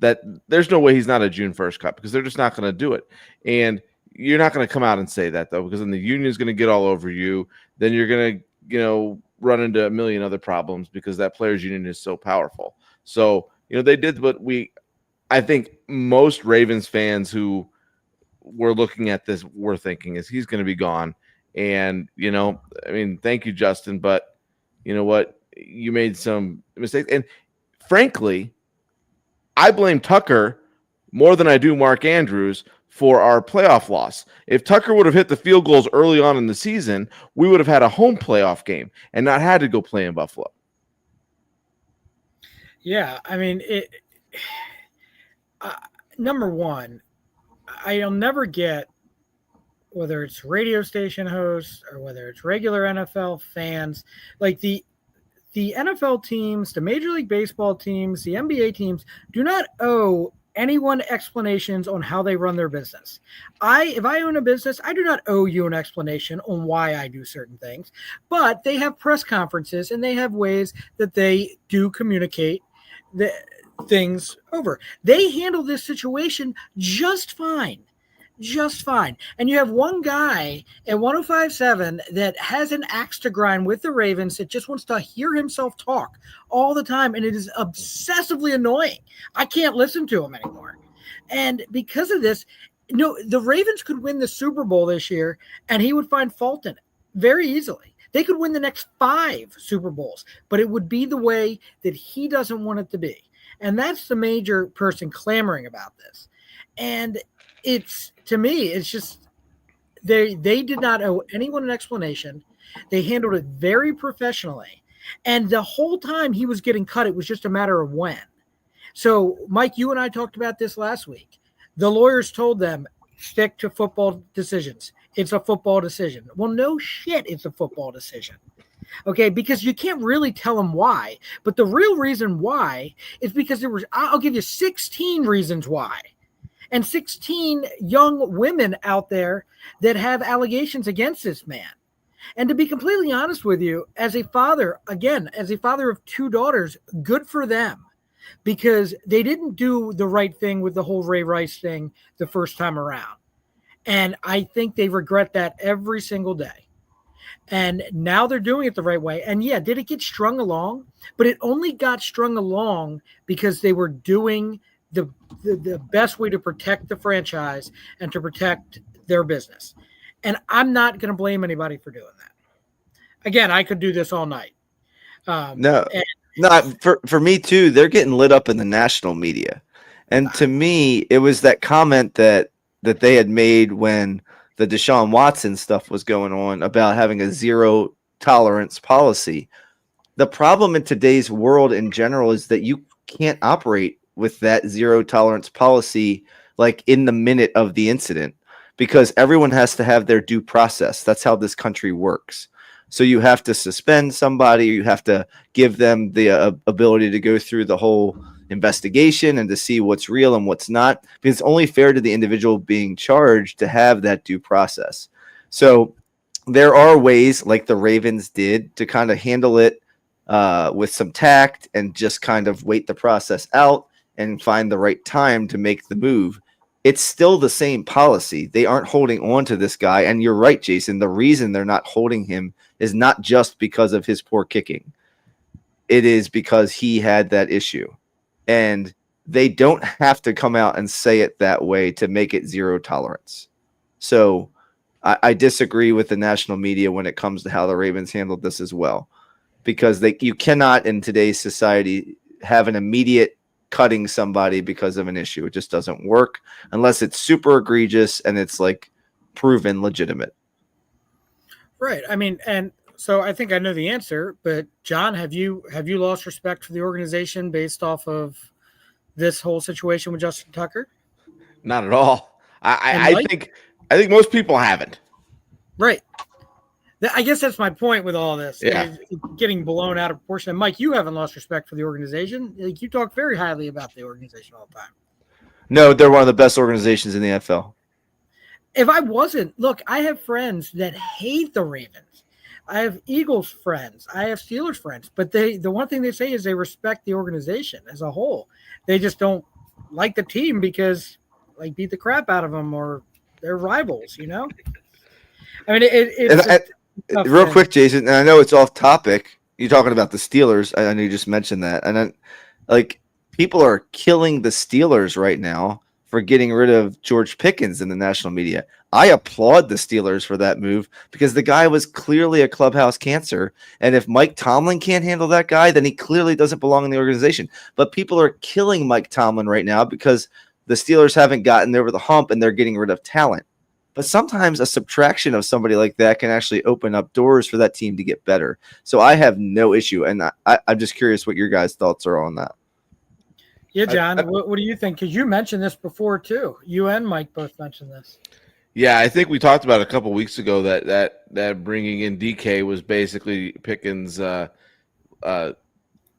that there's no way he's not a June 1st cut because they're just not going to do it. And you're not going to come out and say that, though, because then the union is going to get all over you. Then you're going to run into a million other problems because that players union is so powerful. So they did what I think most Ravens fans who were looking at this were thinking is he's going to be gone. And, thank you, Justin, but you know what? You made some mistakes. And frankly, I blame Tucker more than I do Mark Andrews for our playoff loss. If Tucker would have hit the field goals early on in the season, we would have had a home playoff game and not had to go play in Buffalo. Yeah, number one, I'll never get, whether it's radio station hosts or whether it's regular NFL fans, like the NFL teams, the Major League Baseball teams, the NBA teams do not owe anyone explanations on how they run their business. If I own a business, I do not owe you an explanation on why I do certain things, but they have press conferences and they have ways that they do communicate the things over. They handle this situation just fine. And you have one guy at 105.7 that has an axe to grind with the Ravens that just wants to hear himself talk all the time, and it is obsessively annoying. I can't listen to him anymore. And because of this, the Ravens could win the Super Bowl this year, and he would find fault in it very easily. They could win the next 5 Super Bowls, but it would be the way that he doesn't want it to be. And that's the major person clamoring about this. And to me, it's just they did not owe anyone an explanation. They handled it very professionally. And the whole time he was getting cut, it was just a matter of when. So, Mike, you and I talked about this last week. The lawyers told them, stick to football decisions. It's a football decision. Well, no shit, it's a football decision. Okay, because you can't really tell them why. But the real reason why is because I'll give you 16 reasons why. And 16 young women out there that have allegations against this man. And to be completely honest with you, as a father of 2 daughters, good for them, because they didn't do the right thing with the whole Ray Rice thing the first time around. And I think they regret that every single day. And now they're doing it the right way. And yeah, did it get strung along? But it only got strung along because they were doing the best way to protect the franchise and to protect their business. And I'm not going to blame anybody for doing that. Again, I could do this all night. For me too, they're getting lit up in the national media. And to me, it was that comment that they had made when the Deshaun Watson stuff was going on about having a zero tolerance policy. The problem in today's world in general is that you can't operate with that zero tolerance policy like in the minute of the incident, because everyone has to have their due process. That's how this country works. So you have to suspend somebody, or you have to give them the ability to go through the whole investigation and to see what's real and what's not, because it's only fair to the individual being charged to have that due process. So there are ways, like the Ravens did, to kind of handle it with some tact and just kind of wait the process out and find the right time to make the move. It's still the same policy. They aren't holding on to this guy. And you're right, Jason. The reason they're not holding him is not just because of his poor kicking. It is because he had that issue. And they don't have to come out and say it that way to make it zero tolerance. So I disagree with the national media when it comes to how the Ravens handled this as well, because you cannot in today's society have an immediate cutting somebody because of an issue. It just doesn't work unless it's super egregious and it's like proven legitimate. Right. I mean, and so I think I know the answer, but John, have you lost respect for the organization based off of this whole situation with Justin Tucker? Not at all. I think most people haven't. Right. I guess that's my point with all this. Yeah. Getting blown out of proportion. And Mike, you haven't lost respect for the organization. Like, you talk very highly about the organization all the time. No, they're one of the best organizations in the NFL. If I wasn't, look, I have friends that hate the Ravens. I have Eagles friends. I have Steelers friends. But the one thing they say is they respect the organization as a whole. They just don't like the team because beat the crap out of them, or they're rivals, you know? I mean, it's real quick, Jason, and I know it's off topic. You're talking about the Steelers. I know you just mentioned that. And then, people are killing the Steelers right now for getting rid of George Pickens in the national media. I applaud the Steelers for that move because the guy was clearly a clubhouse cancer. And if Mike Tomlin can't handle that guy, then he clearly doesn't belong in the organization. But people are killing Mike Tomlin right now because the Steelers haven't gotten over the hump and they're getting rid of talent. But sometimes a subtraction of somebody like that can actually open up doors for that team to get better. So I have no issue. And I'm just curious what your guys' thoughts are on that. Yeah, John, what do you think? Because you mentioned this before, too. You and Mike both mentioned this. Yeah, I think we talked about a couple weeks ago that bringing in DK was basically Pickens'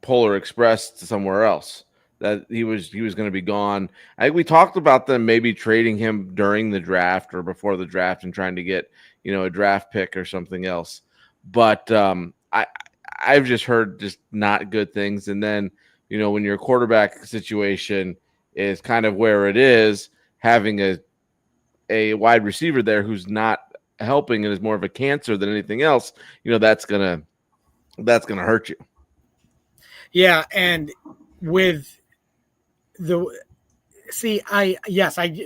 Polar Express to somewhere else. That he was going to be gone. I think we talked about them maybe trading him during the draft or before the draft and trying to get a draft pick or something else. But I've just heard just not good things. And then when your quarterback situation is kind of where it is, having a wide receiver there who's not helping and is more of a cancer than anything else, that's gonna hurt you. Yeah, and with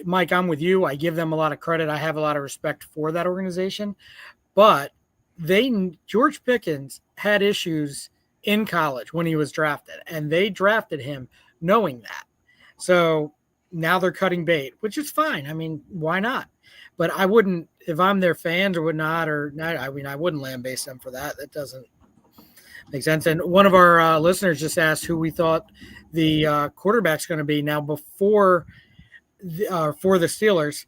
Mike, I'm with you. I give them a lot of credit. I have a lot of respect for that organization, but George Pickens had issues in college when he was drafted, and they drafted him knowing that. So now they're cutting bait, which is fine. I mean, why not? But I wouldn't, if I'm their fans or whatnot, I wouldn't lambaste them for that. That doesn't make sense. And one of our listeners just asked who we thought the quarterback's going to be now for the Steelers.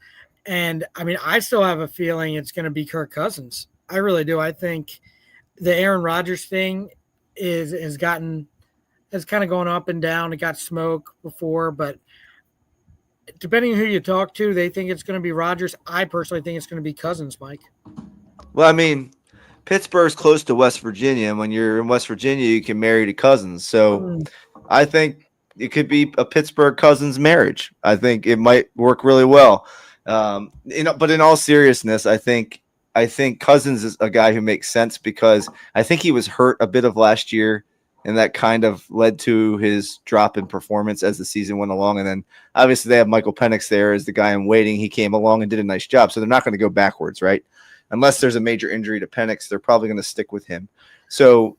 And I mean, I still have a feeling it's going to be Kirk Cousins. I really do. I think the Aaron Rodgers thing has kind of gone up and down. It got smoke before, but depending on who you talk to, they think it's going to be Rodgers. I personally think it's going to be Cousins, Mike. Well, I mean, Pittsburgh's close to West Virginia, and when you're in West Virginia, you can marry to Cousins. So I think it could be a Pittsburgh Cousins marriage. I think it might work really well. But in all seriousness, I think Cousins is a guy who makes sense because I think he was hurt a bit of last year, and that kind of led to his drop in performance as the season went along. And then obviously they have Michael Penix there as the guy in waiting. He came along and did a nice job. So they're not going to go backwards, right? Unless there's a major injury to Penix, they're probably going to stick with him. So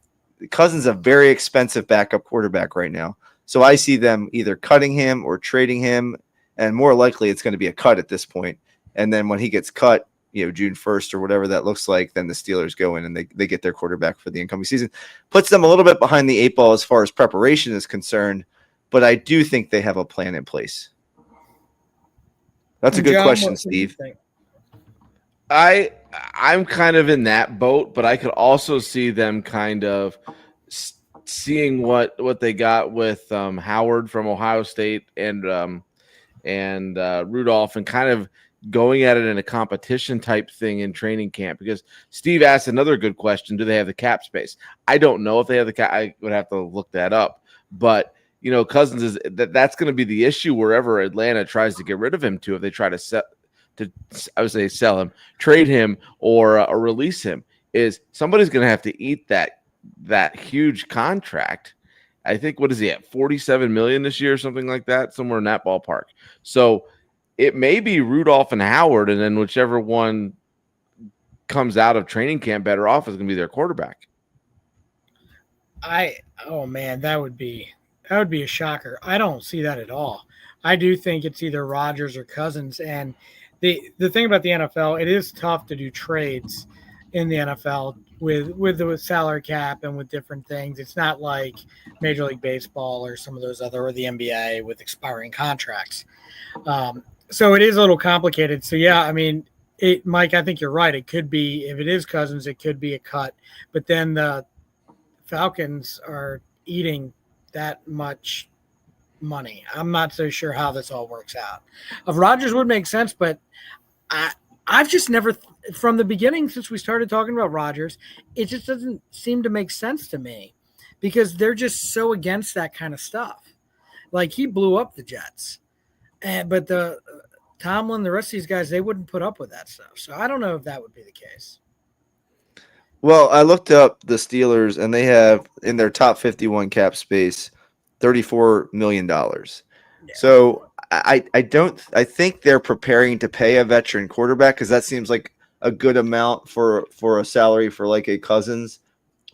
Cousins is a very expensive backup quarterback right now. So I see them either cutting him or trading him, and more likely it's going to be a cut at this point. And then when he gets cut, June 1st or whatever that looks like, then the Steelers go in and they get their quarterback for the incoming season. Puts them a little bit behind the eight ball as far as preparation is concerned, but I do think they have a plan in place. That's a And good John, question, what do you Steve. think? I'm kind of in that boat, but I could also see them kind of seeing what they got with Howard from Ohio State and Rudolph, and kind of going at it in a competition type thing in training camp. Because Steve asked another good question: do they have the cap space? I don't know if they have the cap. I would have to look that up. But Cousins is that's going to be the issue wherever Atlanta tries to get rid of him to, if they try to I would say sell him, trade him, or release him, is somebody's going to have to eat that huge contract. I think, what is he at, 47 million this year or something like that, somewhere in that ballpark. So it may be Rudolph and Howard, and then whichever one comes out of training camp better off is going to be their quarterback. Oh man, that would be a shocker. I don't see that at all. I do think it's either Rodgers or Cousins. And the thing about the NFL, it is tough to do trades in the NFL with the salary cap and with different things. It's not like Major League Baseball or some of those other, or the NBA with expiring contracts. So it is a little complicated. So yeah, I mean, Mike, I think you're right. It could be, if it is Cousins, it could be a cut. But then the Falcons are eating that much money. I'm not so sure how this all works out. Of Rodgers would make sense, but I've just never, from the beginning, since we started talking about Rodgers, it just doesn't seem to make sense to me, because they're just so against that kind of stuff. Like, he blew up the Jets, but the Tomlin, the rest of these guys, they wouldn't put up with that stuff. So I don't know if that would be the case. Well, I looked up the Steelers, and they have in their top 51 cap space $34 million. Yeah. So I think they're preparing to pay a veteran quarterback, because that seems like a good amount for a salary for like a Cousins.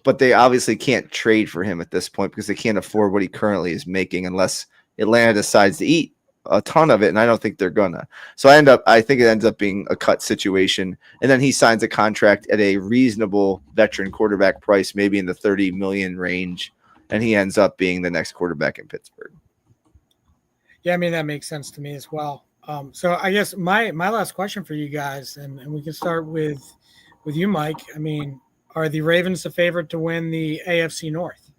But they obviously can't trade for him at this point, because they can't afford what he currently is making unless Atlanta decides to eat a ton of it, and I don't think they're gonna. So I think it ends up being a cut situation, and then he signs a contract at a reasonable veteran quarterback price, maybe in the 30 million range, and he ends up being the next quarterback in Pittsburgh. Yeah, I mean, that makes sense to me as well. So I guess my last question for you guys, and we can start with you, Mike. I mean, are the Ravens the favorite to win the AFC North?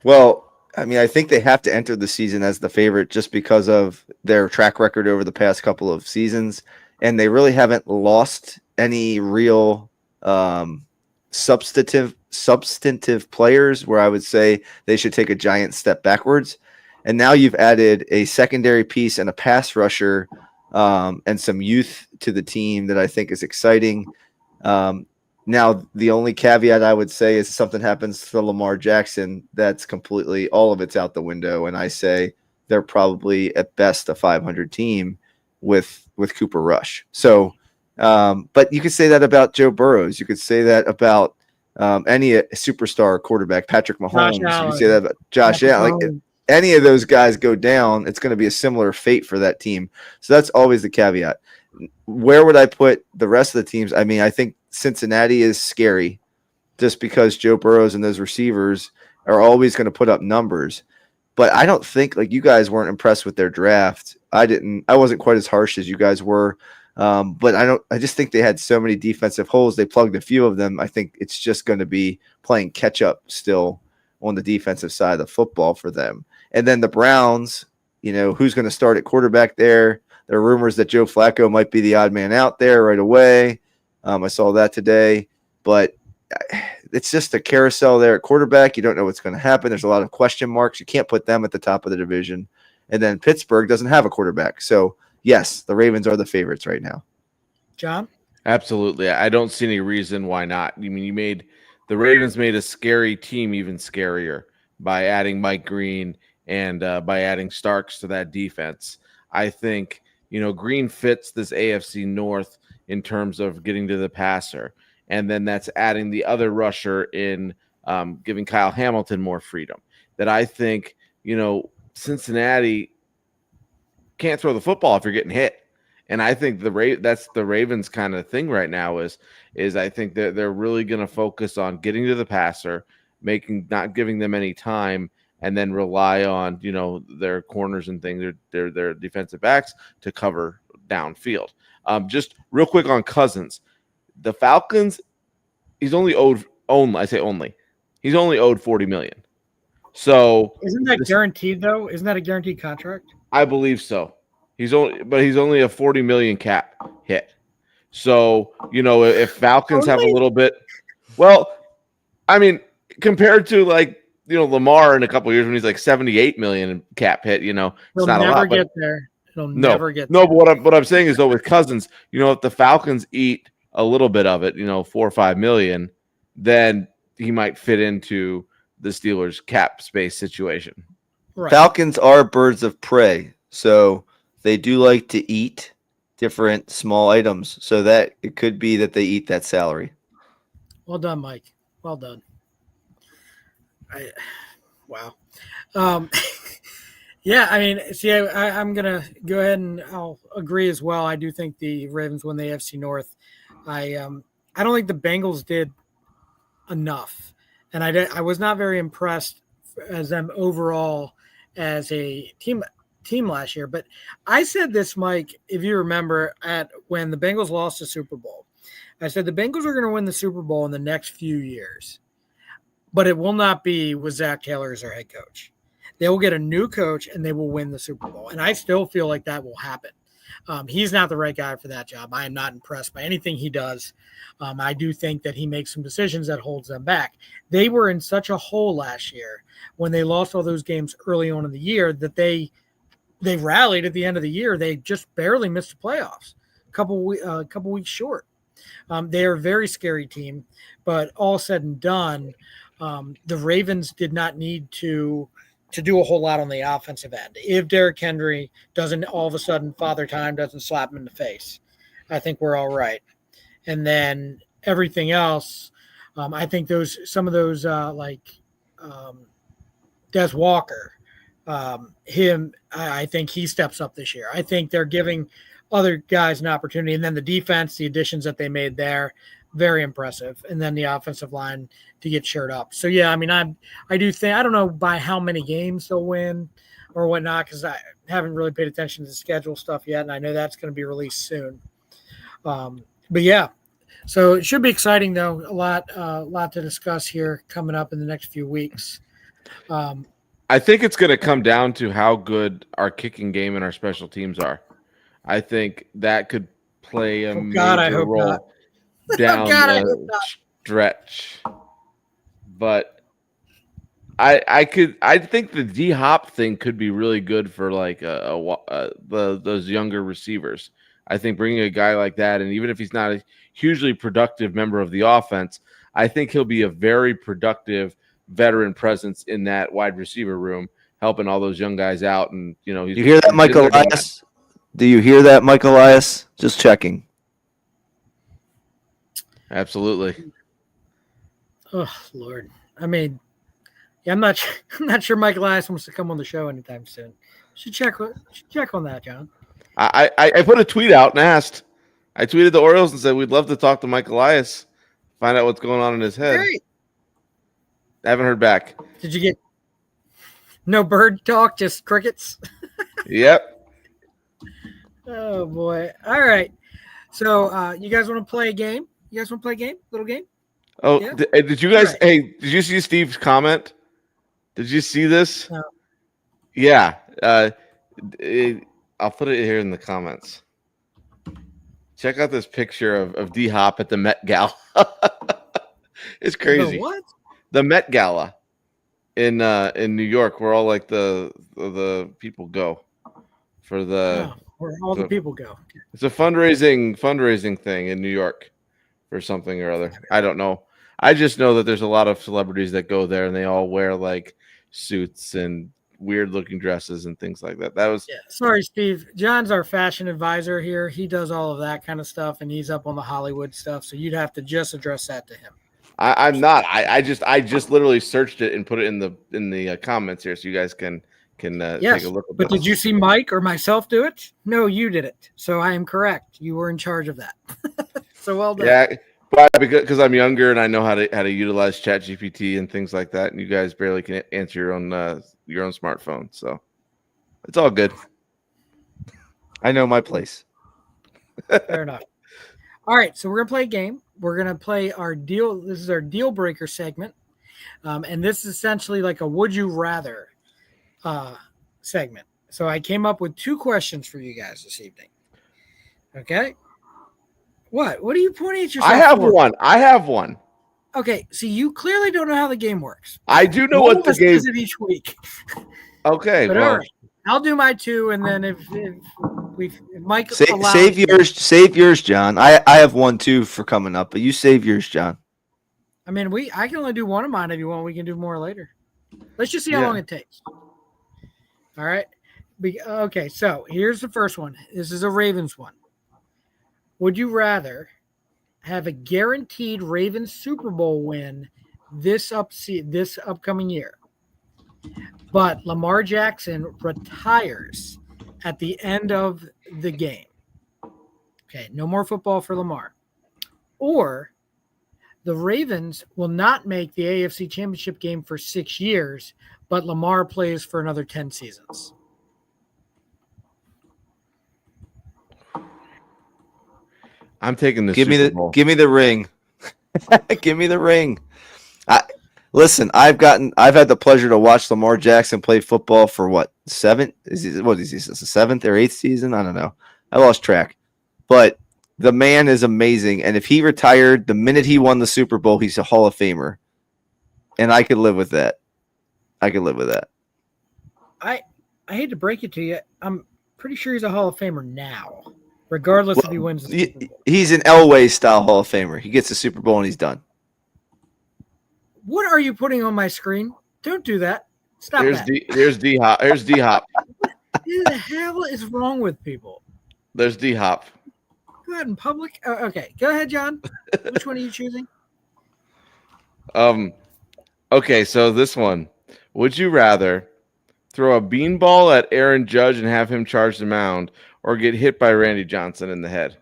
Well, I mean, I think they have to enter the season as the favorite just because of their track record over the past couple of seasons, and they really haven't lost any real substantive players where I would say they should take a giant step backwards. And now you've added a secondary piece and a pass rusher and some youth to the team that I think is exciting. Now, the only caveat I would say is something happens to Lamar Jackson, that's completely, all of it's out the window. And I say they're probably at best a 500 team with Cooper Rush. So, but you could say that about Joe Burrows. You could say that about any superstar quarterback, Patrick Mahomes. You could say that about Josh Allen. Like, any of those guys go down, it's going to be a similar fate for that team. So that's always the caveat. Where would I put the rest of the teams? I mean, I think Cincinnati is scary just because Joe Burrows and those receivers are always going to put up numbers. But I don't think, like, you guys weren't impressed with their draft. I wasn't quite as harsh as you guys were. But I just think they had so many defensive holes. They plugged a few of them. I think it's just going to be playing catch up still on the defensive side of the football for them. And then the Browns, who's going to start at quarterback there? There are rumors that Joe Flacco might be the odd man out there right away. I saw that today, but it's just a carousel there at quarterback. You don't know what's going to happen. There's a lot of question marks. You can't put them at the top of the division. And then Pittsburgh doesn't have a quarterback. So, yes, the Ravens are the favorites right now. John? Absolutely. I don't see any reason why not. I mean, the Ravens made a scary team even scarier by adding Mike Green and by adding Starks to that defense. I think, Green fits this AFC North in terms of getting to the passer. And then that's adding the other rusher in giving Kyle Hamilton more freedom. That I think, Cincinnati can't throw the football if you're getting hit. And I think that's the Ravens kind of thing right now is I think that they're really going to focus on getting to the passer, not giving them any time, and then rely on their corners and things, their defensive backs to cover downfield. Just real quick on Cousins, the Falcons, he's only owed he's only owed $40 million. So isn't that guaranteed though? Isn't that a guaranteed contract? I believe so. He's only a $40 million cap hit. So if Falcons have a little bit, well, I mean, compared to Lamar in a couple of years when he's like $78 million in cap hit, it's not a lot. Get there. He'll no, never get no. there. But what I'm saying is though, with Cousins, if the Falcons eat a little bit of it, 4 or 5 million, then he might fit into the Steelers' cap space situation. Right. Falcons are birds of prey, so they do like to eat different small items. So that it could be that they eat that salary. Well done, Mike. Well done. Wow. Yeah, I mean, see, I'm going to go ahead and I'll agree as well. I do think the Ravens win the AFC North. I don't think the Bengals did enough. And I was not very impressed as them overall as a team last year. But I said this, Mike, if you remember, when the Bengals lost the Super Bowl. I said the Bengals are going to win the Super Bowl in the next few years. But it will not be with Zach Taylor as their head coach. They will get a new coach, and they will win the Super Bowl. And I still feel like that will happen. He's not the right guy for that job. I am not impressed by anything he does. I do think that he makes some decisions that holds them back. They were in such a hole last year when they lost all those games early on in the year that they rallied at the end of the year. They just barely missed the playoffs, a couple weeks short. They are a very scary team, but all said and done, the Ravens did not need to do a whole lot on the offensive end. If Derrick Henry doesn't all of a sudden Father Time doesn't slap him in the face, I think we're all right. And then everything else, I think some of those Des Walker, I think he steps up this year. I think they're giving other guys an opportunity. And then the defense, the additions that they made there, very impressive. And then the offensive line to get shored up. So, yeah, I mean, I do think – I don't know by how many games they'll win or whatnot because I haven't really paid attention to the schedule stuff yet, and I know that's going to be released soon. But, yeah, so it should be exciting, though. A lot to discuss here coming up in the next few weeks. I think it's going to come down to how good our kicking game and our special teams are. I think that could play a major role down the stretch. But I think the D-Hop thing could be really good for like those younger receivers. I think bringing a guy like that, and even if he's not a hugely productive member of the offense, I think he'll be a very productive veteran presence in that wide receiver room, helping all those young guys out. And you hear that, Mike Elias? Do you hear that, Mike Elias? Just checking. Absolutely. Oh Lord! I mean, yeah, I'm not sure Mike Elias wants to come on the show anytime soon. Should check on that, John. I put a tweet out and asked. I tweeted the Orioles and said we'd love to talk to Mike Elias, find out what's going on in his head. Great. I haven't heard back. Did you get no bird talk, just crickets? Yep. Oh boy! All right. So you guys want to play a game? You guys want to play a game? Little game? Oh, yeah? Did you guys? Right. Hey, did you see Steve's comment? Did you see this? No. Yeah. I'll put it here in the comments. Check out this picture of D-Hop at the Met Gala. It's crazy. The what? The Met Gala in New York, where all like the people go for the. Oh, where all the people go. It's a fundraising thing in New York for something or other. I don't know. I just know that there's a lot of celebrities that go there and they all wear like suits and weird looking dresses and things like that. Sorry, Steve. John's our fashion advisor here. He does all of that kind of stuff and he's up on the Hollywood stuff. So you'd have to just address that to him. I'm not. I just literally searched it and put it in the comments here so you guys can take a look at but this. Did you see Mike or myself do it? No, you did it. So I am correct. You were in charge of that. So well done. Yeah. Why? Because I'm younger and I know how to utilize ChatGPT and things like that, and you guys barely can answer your own smartphone, so it's all good. I know my place. Fair enough. All right, so we're gonna play a game. We're gonna play our deal. This is our deal breaker segment, and this is essentially like a would you rather segment. So I came up with 2 questions for you guys this evening. Okay. What? What are you pointing at yourself? I have one. Okay, so you clearly don't know how the game works. I do know One what of the us game. does it each week. Okay, But well, all right, I'll do my 2, and then if Mike allows, Save yours, John. I have one too for coming up, but you save yours, John. I mean, I can only do one of mine if you want. We can do more later. Let's just see how Yeah. long it takes. All right. Okay, so here's the first one. This is a Ravens one. Would you rather have a guaranteed Ravens Super Bowl win this upcoming year, but Lamar Jackson retires at the end of the game? Okay, no more football for Lamar. Or the Ravens will not make the AFC Championship game for 6 years, but Lamar plays for another 10 seasons. I'm taking the Give me Super Bowl. the ring. Give me the ring. Listen, I've had the pleasure to watch Lamar Jackson play football for what, 7? Is he the 7th or 8th season? I don't know. I lost track. But the man is amazing, and if he retired the minute he won the Super Bowl, he's a Hall of Famer. And I could live with that. I hate to break it to you. I'm pretty sure he's a Hall of Famer now, regardless if he wins the Super Bowl. He's an Elway style Hall of Famer. He gets the Super Bowl and he's done. What are you putting on my screen? Don't do that. Stop that. There's D Hop. There's D Hop. What the hell is wrong with people? There's D Hop. Go ahead in public. Okay, go ahead, John. Which one are you choosing? Okay, so this one. Would you rather throw a beanball at Aaron Judge and have him charge the mound, or get hit by Randy Johnson in the head?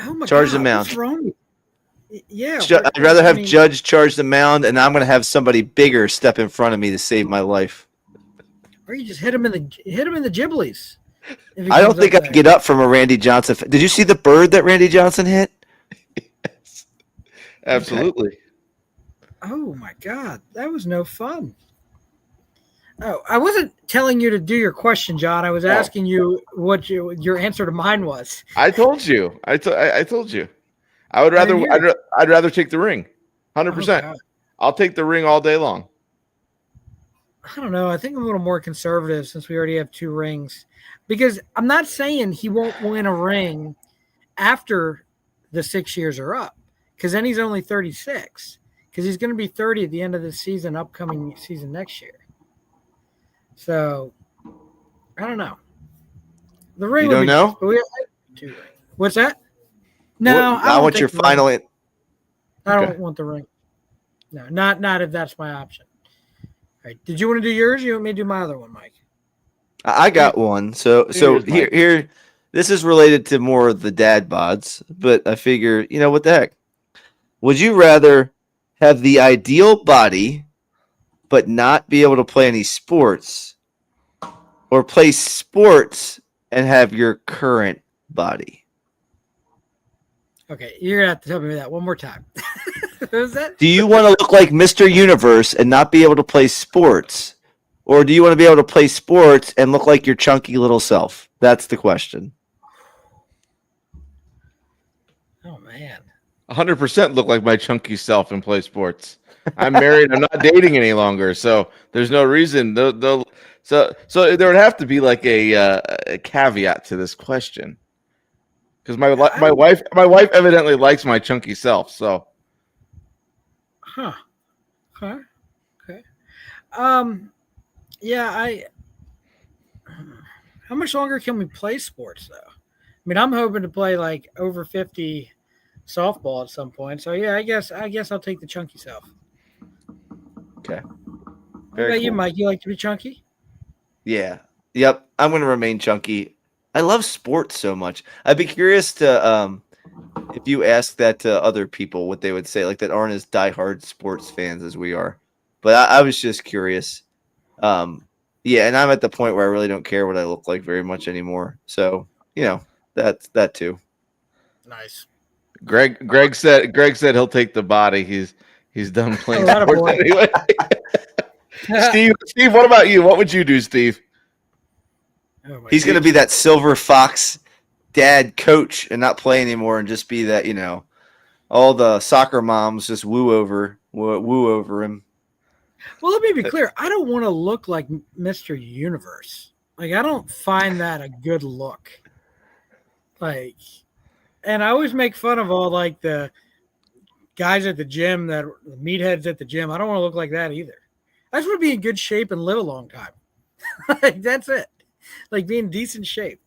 Oh my Charge God, the mound. what's wrong? Yeah. I'd rather have Judge charge the mound, and I'm going to have somebody bigger step in front of me to save my life. Or you just hit him in the Ghiblies. I don't think I can get up from a Randy Johnson. Did you see the bird that Randy Johnson hit? Yes. Absolutely. Okay. Oh my God, that was no fun. Oh, I wasn't telling you to do your question, John. I was asking you what your answer to mine was. I told you. I told you. I would rather. I'd rather take the ring. 100%. Oh, I'll take the ring all day long. I don't know. I think I'm a little more conservative since we already have 2 rings. Because I'm not saying he won't win a ring after the 6 years are up. Because then he's only 36. Because he's going to be 30 at the end of the upcoming season next year. So, I don't know. The ring. You don't know? Nice, but we have 2 rings. What's that? No, I want your final. I don't want the ring. No, not if that's my option. All right. Did you want to do yours? Or you want me to do my other one, Mike? I got one. So here, this is related to more of the dad bods, but I figure, what the heck? Would you rather have the ideal body, but not be able to play any sports, or play sports and have your current body? Okay, you're gonna have to tell me that one more time. What was that? Do you want to look like Mr. Universe and not be able to play sports? Or do you want to be able to play sports and look like your chunky little self? That's the question. Oh, man. 100% look like my chunky self and play sports. I'm married. I'm not dating any longer, so there's no reason. So there would have to be like a caveat to this question, because my wife evidently likes my chunky self. So, Okay. Yeah. How much longer can we play sports though? I mean, I'm hoping to play like over 50 softball at some point. So yeah, I guess I'll take the chunky self. Okay. What about you, Mike? You like to be chunky? Yeah. Yep. I'm going to remain chunky. I love sports so much. I'd be curious to if you ask that to other people, what they would say, like that aren't as diehard sports fans as we are. But I was just curious. Yeah, and I'm at the point where I really don't care what I look like very much anymore. So, that's that too. Nice. Greg said he'll take the body. He's done playing Oh, sports attaboy. anyway. Steve, what about you? What would you do, Steve? Oh my He's going to be that silver fox dad coach and not play anymore and just be that, all the soccer moms just woo over him. Well, let me be clear. I don't want to look like Mr. Universe. Like, I don't find that a good look. Like, and I always make fun of all like the guys at the gym, that the meatheads at the gym. I don't want to look like that either. I just want to be in good shape and live a long time. Like, that's it. Like, be in decent shape.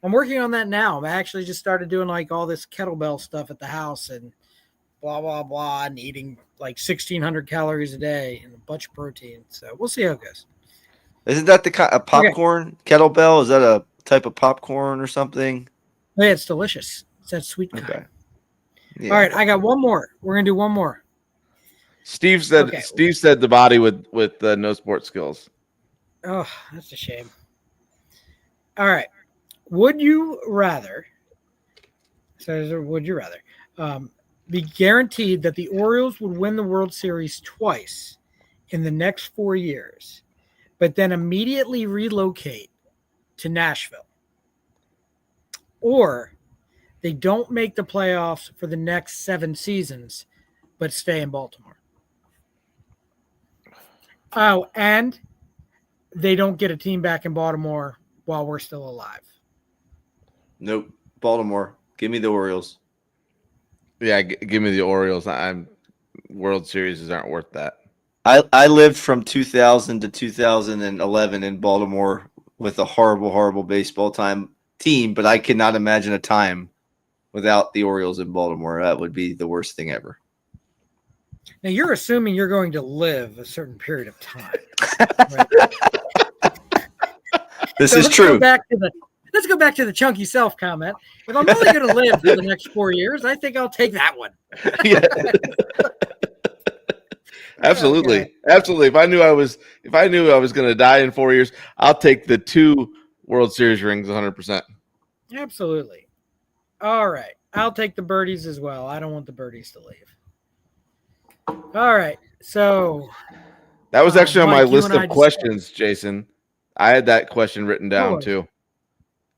I'm working on that now. I actually just started doing like all this kettlebell stuff at the house and blah, blah, blah, and eating like 1,600 calories a day and a bunch of protein. So we'll see how it goes. Isn't that a popcorn kettlebell? Is that a type of popcorn or something? Yeah, it's delicious. It's that sweet kind. Okay. Yeah. All right, I got one more. We're gonna do one more. Steve said the body with no sports skills. Oh, that's a shame. All right. Would you rather be guaranteed that the Orioles would win the World Series twice in the next 4 years, but then immediately relocate to Nashville? Or they don't make the playoffs for the next 7 seasons, but stay in Baltimore? Oh, and they don't get a team back in Baltimore while we're still alive. Nope. Baltimore. Give me the Orioles. Yeah, give me the Orioles. World Series aren't worth that. I lived from 2000 to 2011 in Baltimore with a horrible, horrible baseball team, but I cannot imagine a time without the Orioles in Baltimore. That would be the worst thing ever. Now, you're assuming you're going to live a certain period of time. Right? This is true. Let's go back to the chunky self comment. If I'm only going to live for the next 4 years, I think I'll take that one. Yeah. Absolutely. Okay. Absolutely. If I knew I was going to die in 4 years, I'll take the 2 World Series rings 100%. Absolutely. All right. I'll take the birdies as well. I don't want the birdies to leave. All right. So that was actually on my Mike, list of questions, Jason. I had that question written down too.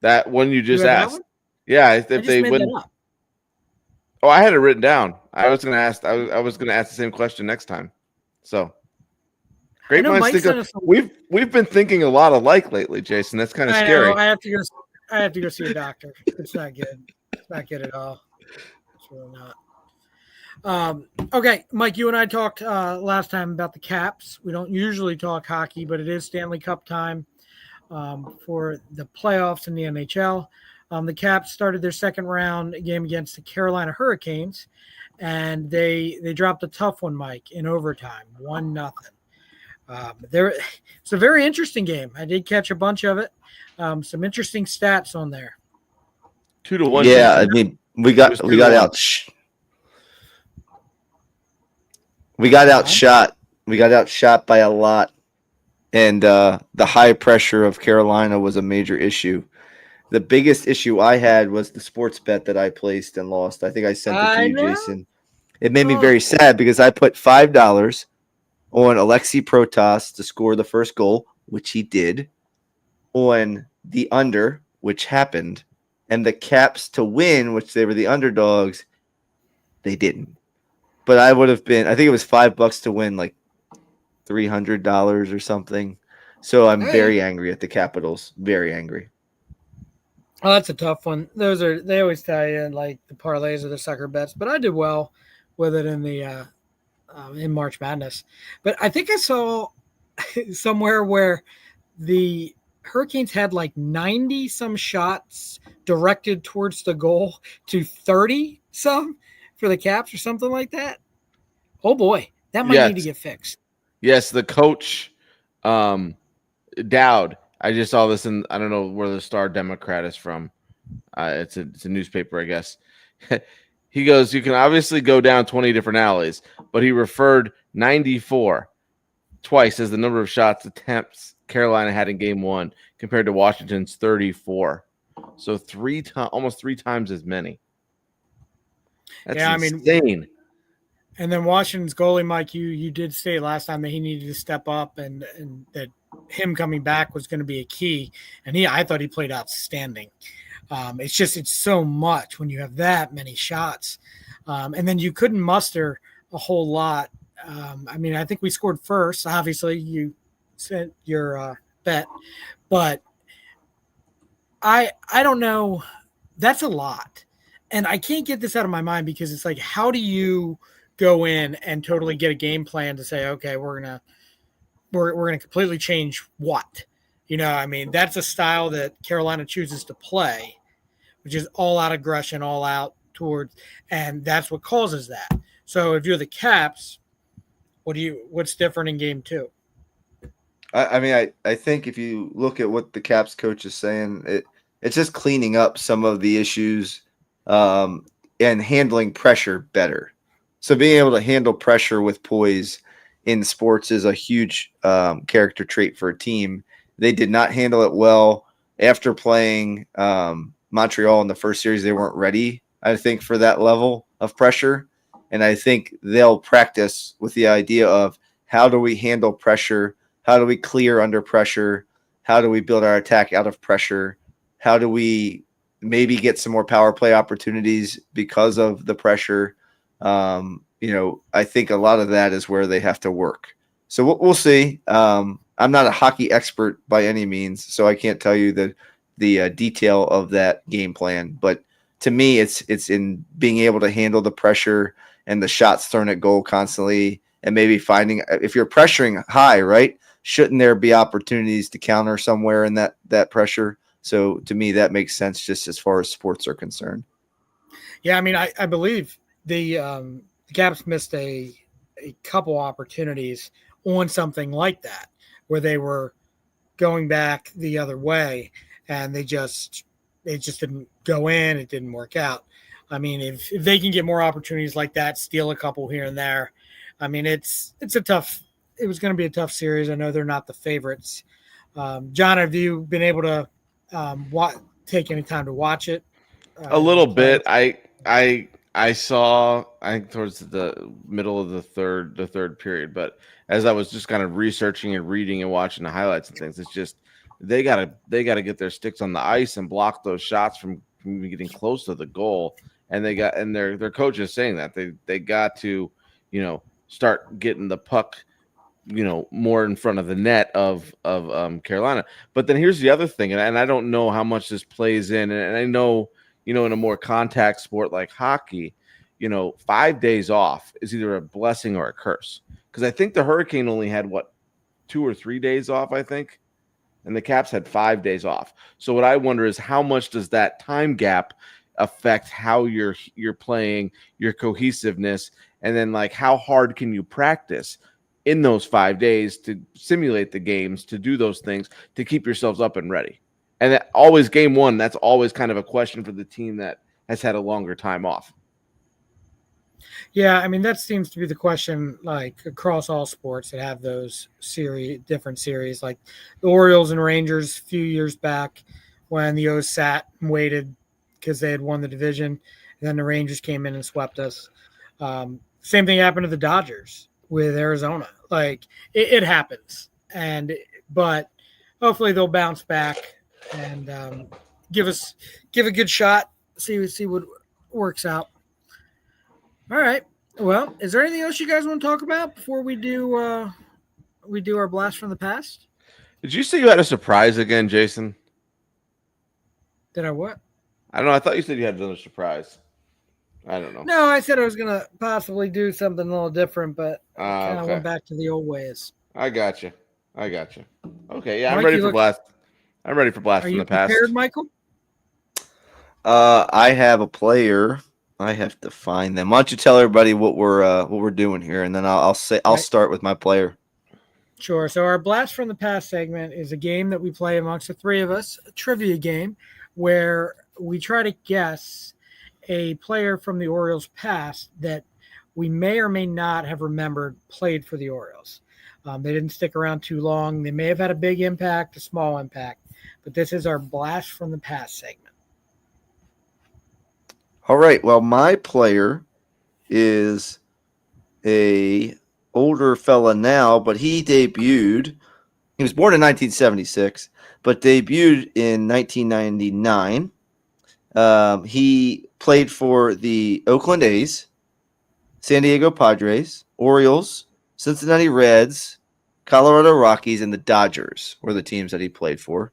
That one you just asked. Yeah, if they win. Oh, I had it written down. I was going to ask. I was going to ask the same question next time. So great minds think. We've been thinking a lot alike lately, Jason. That's kind of scary. I have to go see a doctor. It's not good. It's not good at all. It's really not. Okay, Mike, you and I talked last time about the Caps. We don't usually talk hockey, but it is Stanley Cup time for the playoffs in the NHL. The Caps started their second round game against the Carolina Hurricanes, and they dropped a tough one, Mike, in overtime, 1-0. It's a very interesting game. I did catch a bunch of it. Some interesting stats on there. 2-1. Yeah, I mean we got outshot. We got outshot by a lot, and the high pressure of Carolina was a major issue. The biggest issue I had was the sports bet that I placed and lost. I think I sent it to you, Jason. It made me very sad because I put $5 on Alexei Protas to score the first goal, which he did, on the under, which happened, and the Caps to win, which they were the underdogs, they didn't. But I would have been, I think it was $5 to win like $300 or something. So I'm very angry at the Capitals. Very angry. Oh, that's a tough one. They always tell you like the parlays or the sucker bets, but I did well with it in the in March Madness. But I think I saw somewhere where the Hurricanes had like 90 some shots directed towards the goal to 30 some for the Caps or something like that. Oh boy, that might need to get fixed. Yes, the coach Dowd. I just saw this, and I don't know where the Star Democrat is from. It's a newspaper, I guess. He goes, you can obviously go down 20 different alleys, but he referred 94 twice as the number of shots attempts Carolina had in game one compared to Washington's 34. So almost three times as many. That's insane. And then Washington's goalie, Mike, you did say last time that he needed to step up and that him coming back was going to be a key. And I thought he played outstanding. It's so much when you have that many shots. And then you couldn't muster a whole lot. I think we scored first. Obviously, you sent your bet. But I don't know. That's a lot. And I can't get this out of my mind because it's like, how do you go in and totally get a game plan to say, okay, we're gonna completely change what? That's a style that Carolina chooses to play, which is all out aggression, all out towards, and that's what causes that. So if you're the Caps, what's different in game two? I think if you look at what the Caps coach is saying, it's just cleaning up some of the issues and handling pressure better. So being able to handle pressure with poise in sports is a huge character trait for a team. They did not handle it well after playing Montreal in the first series. They weren't ready, I think, for that level of pressure. And I think they'll practice with the idea of how do we handle pressure? How do we clear under pressure? How do we build our attack out of pressure? How do we maybe get some more power play opportunities because of the pressure? I think a lot of that is where they have to work. So we'll see. I'm not a hockey expert by any means, so I can't tell you the detail of that game plan. But to me, it's in being able to handle the pressure and the shots thrown at goal constantly, and maybe finding, if you're pressuring high, right, shouldn't there be opportunities to counter somewhere in that pressure? So to me, that makes sense just as far as sports are concerned. Yeah, I believe the Caps missed a couple opportunities on something like that, where they were going back the other way, and they just didn't go in. It didn't work out. If they can get more opportunities like that, steal a couple here and there, it was going to be a tough series. I know they're not the favorites. John, have you been able to take any time to watch it? A little bit. I saw, I think towards the middle of the third period, but as I was just kind of researching and reading and watching the highlights and things, it's just they gotta get their sticks on the ice and block those shots from getting close to the goal. And their coach is saying that they got to, start getting the puck, more in front of the net of Carolina. But then here's the other thing, and I don't know how much this plays in, and I know, in a more contact sport like hockey, 5 days off is either a blessing or a curse. Because I think the Hurricane only had 2 or 3 days off, I think, and the Caps had 5 days off. So what I wonder is how much does that time gap affect how you're playing, your cohesiveness, and then how hard can you practice in those 5 days to simulate the games, to do those things, to keep yourselves up and ready. And that always game one, that's always kind of a question for the team that has had a longer time off. Yeah, that seems to be the question, across all sports that have those different series, like the Orioles and Rangers a few years back when the O's sat and waited because they had won the division, and then the Rangers came in and swept us. Same thing happened to the Dodgers with Arizona. It happens, but hopefully they'll bounce back and give a good shot. See what works out. All right. Well, is there anything else you guys want to talk about before we do our blast from the past? Did you say you had a surprise again, Jason? Did I what? I don't know. I thought you said you had another surprise. I don't know. No, I said I was gonna possibly do something a little different, but I kind of went back to the old ways. I got you. Okay, yeah, Mike, I'm ready for blast. I'm ready for blast Are from you the past. prepared, Michael? I have a player. I have to find them. Why don't you tell everybody what we're doing here, and then I'll start with my player. Sure. So our blast from the past segment is a game that we play amongst the three of us, a trivia game where we try to guess a player from the Orioles past that we may or may not have remembered played for the Orioles. They didn't stick around too long. They may have had a big impact, a small impact, but this is our blast from the past segment. All right. Well, my player is a older fella now, but he debuted. He was born in 1976, but debuted in 1999. He played for the Oakland A's, San Diego Padres, Orioles, Cincinnati Reds, Colorado Rockies, and the Dodgers were the teams that he played for.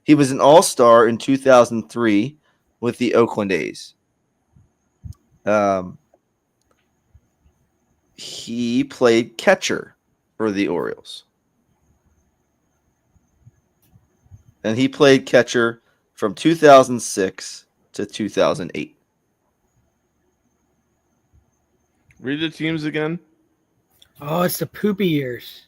He was an all-star in 2003 with the Oakland A's. He played catcher for the Orioles. And he played catcher from 2006 to 2008. Read the teams again. Oh, it's the poopy years.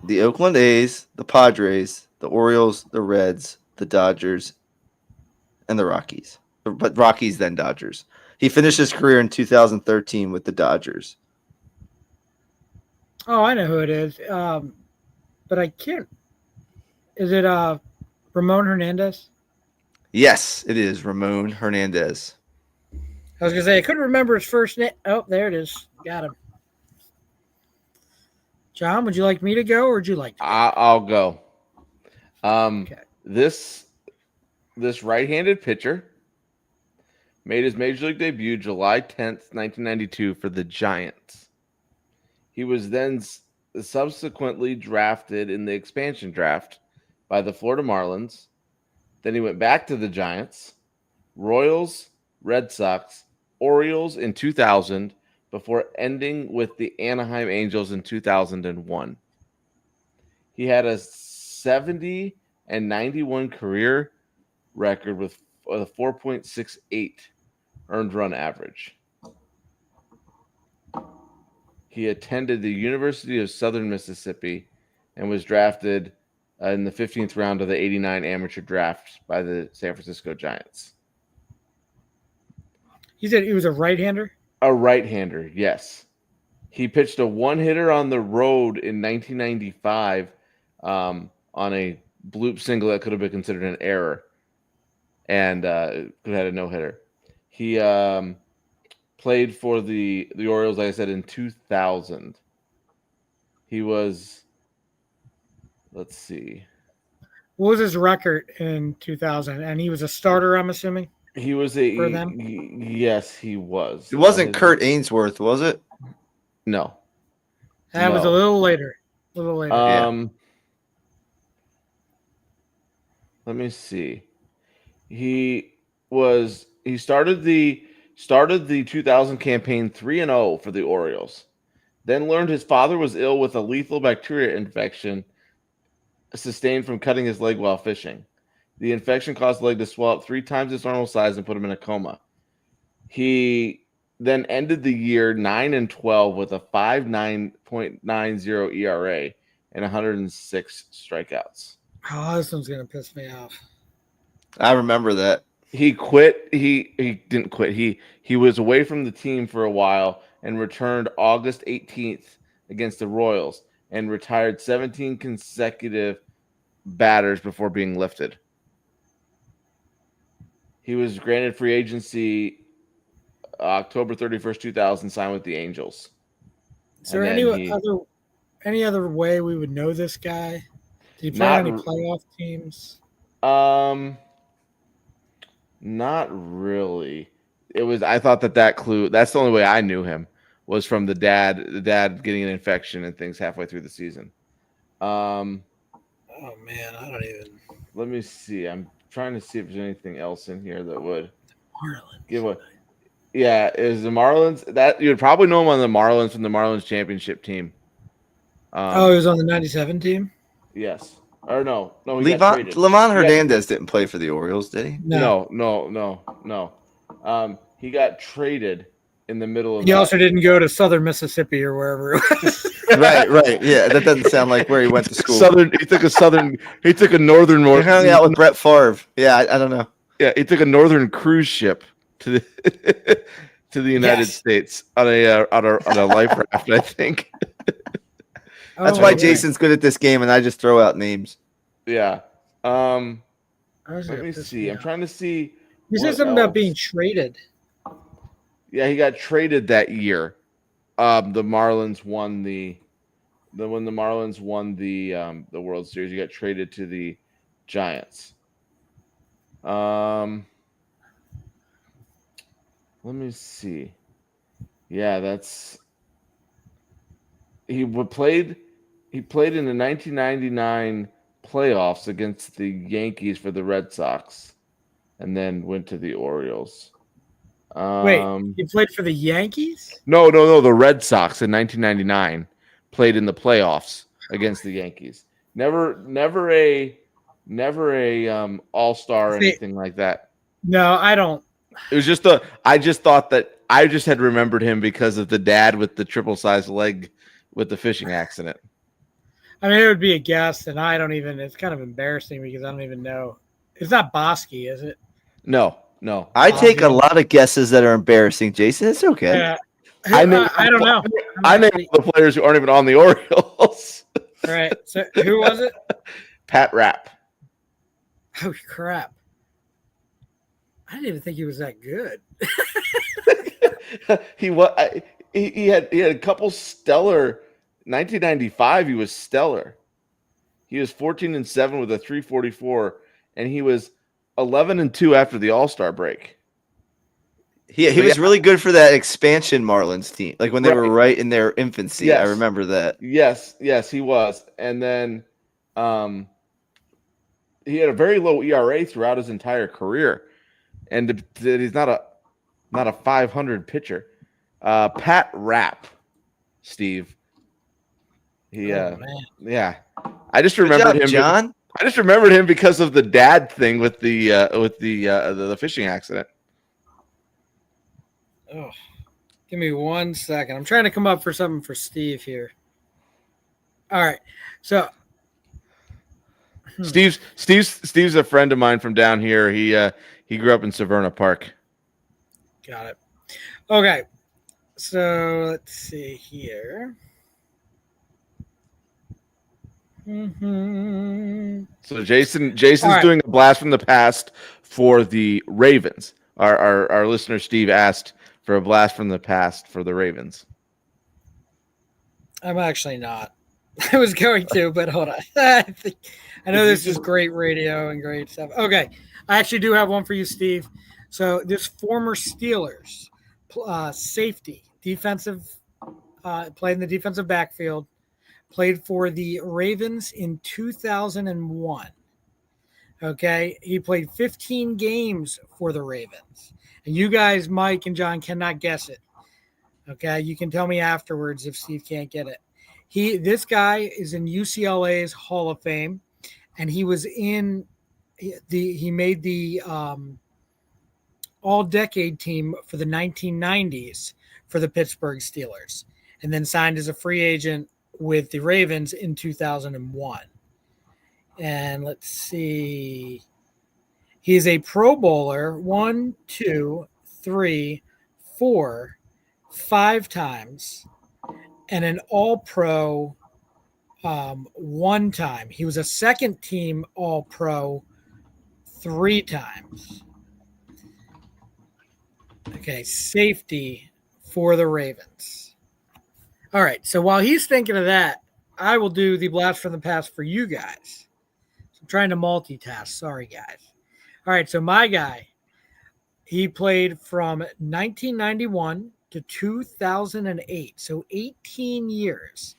The Oakland A's, the Padres, the Orioles, the Reds, the Dodgers, and the Rockies. But Rockies, then Dodgers. He finished his career in 2013 with the Dodgers. Oh, I know who it is. But I can't. Is it Ramon Hernandez? Yes, it is Ramon Hernandez. I was going to say, I couldn't remember his first name. Oh, there it is. Got him. John, would you like me to go or would you like to go? I'll go. Okay. This right-handed pitcher made his major league debut July 10th, 1992 for the Giants. He was then subsequently drafted in the expansion draft by the Florida Marlins. Then he went back to the Giants, Royals, Red Sox, Orioles in 2000 before ending with the Anaheim Angels in 2001. He had a 70 and 91 career record with a 4.68 earned run average. He attended the University of Southern Mississippi and was drafted in the 15th round of the 89 amateur draft by the San Francisco Giants. He said he was a right-hander? A right-hander, yes. He pitched a one-hitter on the road in 1995 on a bloop single that could have been considered an error, and could have had a no-hitter. He played for the Orioles, like I said, in 2000. He was, let's see. What was his record in 2000? And he was a starter, I'm assuming? He was For them? Yes, he was. It wasn't Kurt Ainsworth, was it? No. That was a little later. Yeah. Let me see. He started the 2000 campaign 3-0 for the Orioles. Then learned his father was ill with a lethal bacteria infection sustained from cutting his leg while fishing. The infection caused the leg to swell up 3 times its normal size and put him in a coma. He then ended the year 9-12 with a 5.90 ERA and 106 strikeouts. Oh, this one's going to piss me off. I remember that. He quit. He didn't quit. He was away from the team for a while and returned August 18th against the Royals and retired 17 consecutive batters before being lifted. He was granted free agency October 31st, 2000, signed with the Angels. Is there any other way we would know this guy? Did he play on any playoff teams? Not really. I thought that clue, that's the only way I knew him, was from the dad getting an infection and things halfway through the season. Oh man, I don't even. Let me see. I'm trying to see if there's anything else in here that would Marlins. give what. Yeah, is the Marlins that you'd probably know him on the Marlins from the Marlins championship team. He was on the '97 team. Yes. Or no. Lemon Hernandez didn't play for the Orioles, did he? No. He got traded in the middle of. He also didn't go to Southern Mississippi or wherever it was. Right. Yeah, that doesn't sound like where he went to school. He took a northern. He hung out with Brett Favre. Yeah, I don't know. Yeah, he took a northern cruise ship to the to the United States on a life raft, I think. That's why Jason's good at this game, and I just throw out names. Yeah. Let me see. I'm trying to see. You said something about being traded. Yeah, he got traded that year. The Marlins won when the Marlins won the World Series. He got traded to the Giants. Let me see. Yeah, he played in the 1999 playoffs against the Yankees for the Red Sox, and then went to the Orioles. Wait, he played for the Yankees? No, the Red Sox in 1999 played in the playoffs against the Yankees. Never a all-star or anything like that. No, I don't. It was just I just thought that I just had remembered him because of the dad with the triple-sized leg with the fishing accident. I mean, it would be a guess, and I don't even. It's kind of embarrassing because I don't even know. It's not Bosky, is it? No. I take a lot of guesses that are embarrassing, Jason. It's okay. Yeah. I don't know. I named the players who aren't even on the Orioles. All right. So who was it? Pat Rapp. Oh crap! I didn't even think he was that good. He had a couple stellar. 1995, he was stellar. He was 14-7 with a 3.44, and he was 11-2 after the All-Star break. He was really good for that expansion Marlins team, like when they were right in their infancy. Yes. I remember that. Yes, he was. And then he had a very low ERA throughout his entire career, and he's not a 500 pitcher. Pat Rapp, Steve. Yeah. I just remembered him, John. I just remembered him because of the dad thing with the fishing accident. Oh, give me 1 second. I'm trying to come up for something for Steve here. All right, so Steve's a friend of mine from down here. He grew up in Severna Park. Got it. Okay, so let's see here. So Jason's doing a blast from the past for the Ravens. Our listener Steve asked for a blast from the past for the Ravens. I'm actually not. I was going to, but hold on. I know this is great radio and great stuff. Okay, I actually do have one for you, Steve. So this former Steelers safety, defensive, played in the defensive backfield, played for the Ravens in 2001. Okay, he played 15 games for the Ravens. And you guys, Mike and John, cannot guess it. Okay, you can tell me afterwards if Steve can't get it. This guy is in UCLA's Hall of Fame, and he was he made the all-decade team for the 1990s for the Pittsburgh Steelers, and then signed as a free agent with the Ravens in 2001. And let's see. He's a Pro Bowler 1, 2, 3, 4, 5 times, and an All-Pro 1 time. He was a second-team All-Pro 3 times. Okay, safety for the Ravens. All right, so while he's thinking of that, I will do the blast from the past for you guys. So I'm trying to multitask. Sorry, guys. All right, so my guy, he played from 1991 to 2008, so 18 years,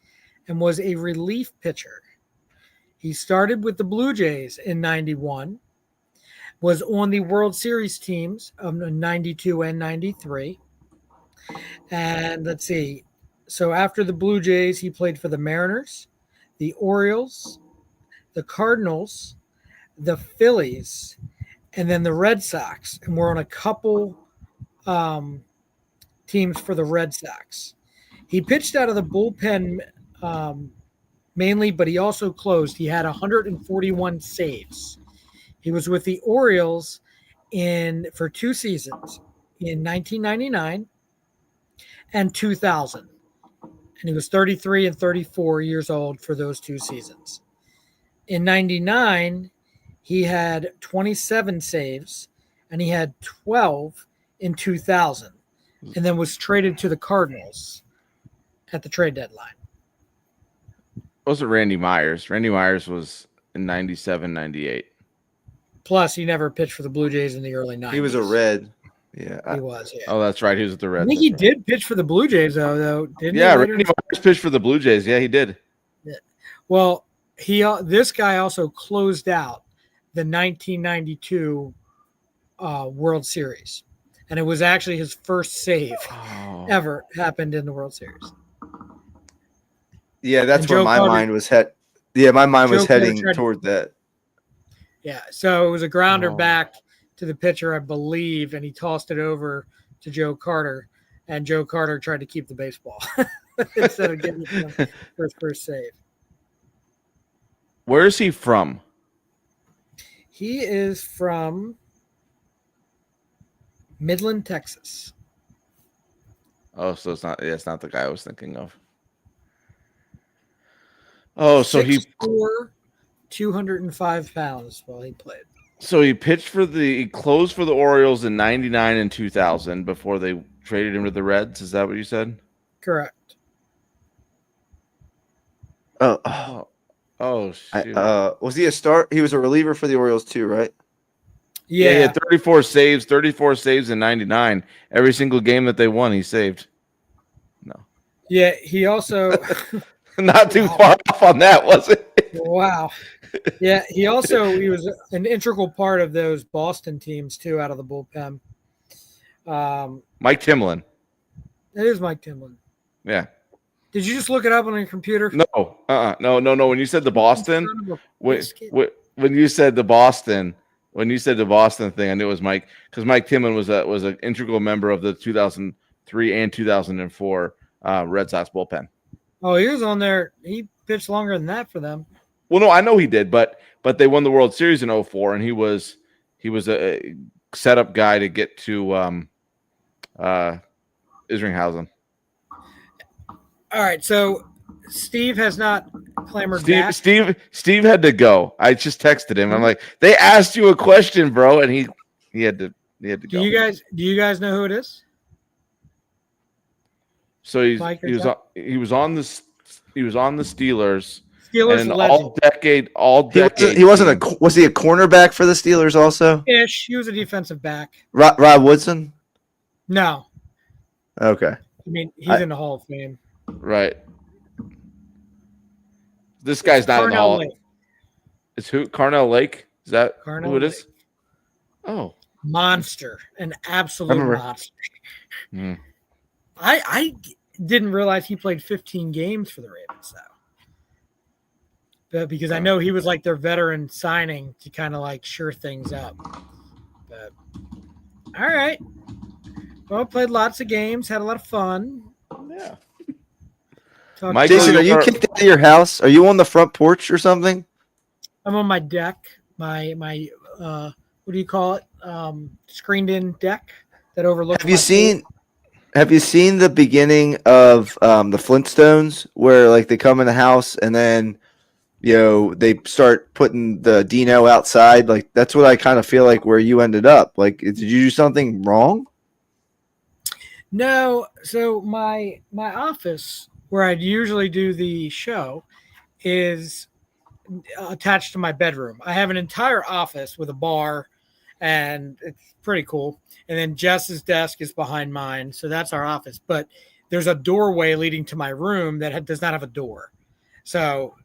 and was a relief pitcher. He started with the Blue Jays in 91, was on the World Series teams of 92 and 93. And let's see. So after the Blue Jays, he played for the Mariners, the Orioles, the Cardinals, the Phillies, and then the Red Sox. And we're on a couple teams for the Red Sox. He pitched out of the bullpen mainly, but he also closed. He had 141 saves. He was with the Orioles for 2 seasons, in 1999 and 2000. And he was 33 and 34 years old for those 2 seasons. In 99, he had 27 saves, and he had 12 in 2000, and then was traded to the Cardinals at the trade deadline. Was it Randy Myers? Randy Myers was in 97, 98. Plus, he never pitched for the Blue Jays in the early 90s. He was a Red. Yeah. He was, yeah. Oh, that's right. He was with the I Reds. think he That's right. did pitch for the Blue Jays, though, didn't he? Yeah, later? Randy Myers pitched for the Blue Jays. Yeah, he did. Yeah. Well, this guy also closed out the 1992 World Series, and it was actually his first save ever happened in the World Series. Yeah, that's And where Joe my Carter- mind was head. Yeah, my mind was Joe Carter heading tried- toward that. Yeah, so it was a grounder Oh. back to the pitcher, I believe, and he tossed it over to Joe Carter, and Joe Carter tried to keep the baseball instead of getting it to him for his first save. Where is he from? He is from Midland, Texas. Oh, so it's not. Yeah, it's not the guy I was thinking of. Oh, so he 6'4", 205 pounds while he played. he closed for the Orioles in 99 and 2000 before they traded him to the Reds. Is that what you said? Correct. Oh, Oh, shoot. was he a start? He was a reliever for the Orioles too, right? Yeah, he Yeah. had 34 saves in 99. Every single game that they won, he saved. No. Yeah, he also Not too far off on that, was it? wow. Yeah, he was an integral part of those Boston teams too, out of the bullpen. Mike Timlin. It is Mike Timlin. Yeah. Did you just look it up on your computer? No. No. When you said the Boston, Son of a when biscuit. you said the Boston thing, I knew it was Mike, because Mike Timlin was an integral member of the 2003 and 2004 Red Sox bullpen. Oh, he was on there. He pitched longer than that for them. Well, no, I know he did, but they won the World Series in 2004, and he was a setup guy to get to Isringhausen. All right, so Steve has not clamored back. Steve had to go. I just texted him. I'm like, they asked you a question, bro, and he had to go. Do you guys know who it is? So he Mike or was Jeff? on the Steelers. Steelers And legend. all decade. He wasn't was he a cornerback for the Steelers also? Ish. He was a defensive back. Rod Woodson? No, Okay. I mean he's in the Hall of Fame. Right. This guy's not in the Hall. Lake. It's who? Carnell Lake? Is that Carnell who it is? Lake. Oh. Monster, an absolute remember. monster. Hmm. I didn't realize he played 15 games for the Ravens though. But because I know he was like their veteran signing to kind of like sure things up. But all right. Well, played lots of games, had a lot of fun. Yeah. Talked- Jason, are you kicked out of your house? Are you on the front porch or something? I'm on my deck. My what do you call it? Screened in deck that overlooks. Have you seen the beginning of the Flintstones where like they come in the house and then they start putting the Dino outside? Like that's what I kind of feel like where you ended up. Like did you do something wrong? No, so my office where I'd usually do the show is attached to my bedroom. I have an entire office with a bar, and it's pretty cool. And then Jess's desk is behind mine, so that's our office. But there's a doorway leading to my room that does not have a door. So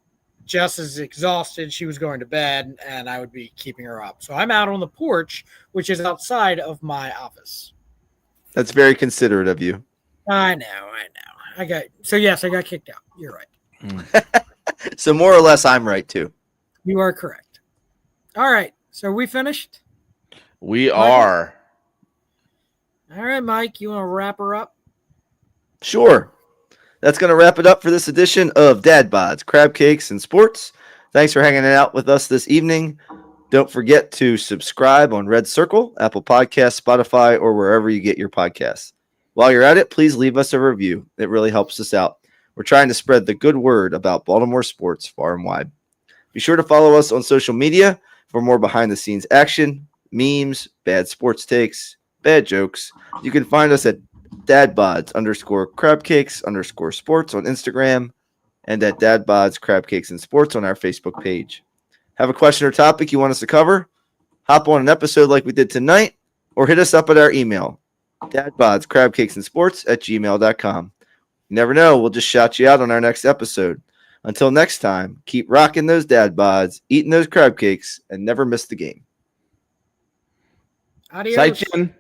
Jess is exhausted. She was going to bed, and I would be keeping her up. So I'm out on the porch, which is outside of my office. That's very considerate of you. I know. I got kicked out. You're right. So more or less, I'm right too. You are correct. All right. So we finished? We are. All right, Mike. You want to wrap her up? Sure. that's going to wrap it up for this edition of Dad Bods, Crab Cakes, and Sports. Thanks for hanging out with us this evening. Don't forget to subscribe on Red Circle, Apple Podcasts, Spotify, or wherever you get your podcasts. While you're at it, please leave us a review. It really helps us out. We're trying to spread the good word about Baltimore sports far and wide. Be sure to follow us on social media for more behind-the-scenes action, memes, bad sports takes, bad jokes. You can find us at dadbods_crabcakes_sports on Instagram and at dadbods crabcakes and sports on our Facebook page. Have a question or topic you want us to cover? Hop on an episode like we did tonight, or hit us up at our email, dadbodscrabcakesandsports@gmail.com. You never know, we'll just shout you out on our next episode. Until next time, keep rocking those dad bods, eating those crab cakes, and never miss the game. Adios. Sight Chin.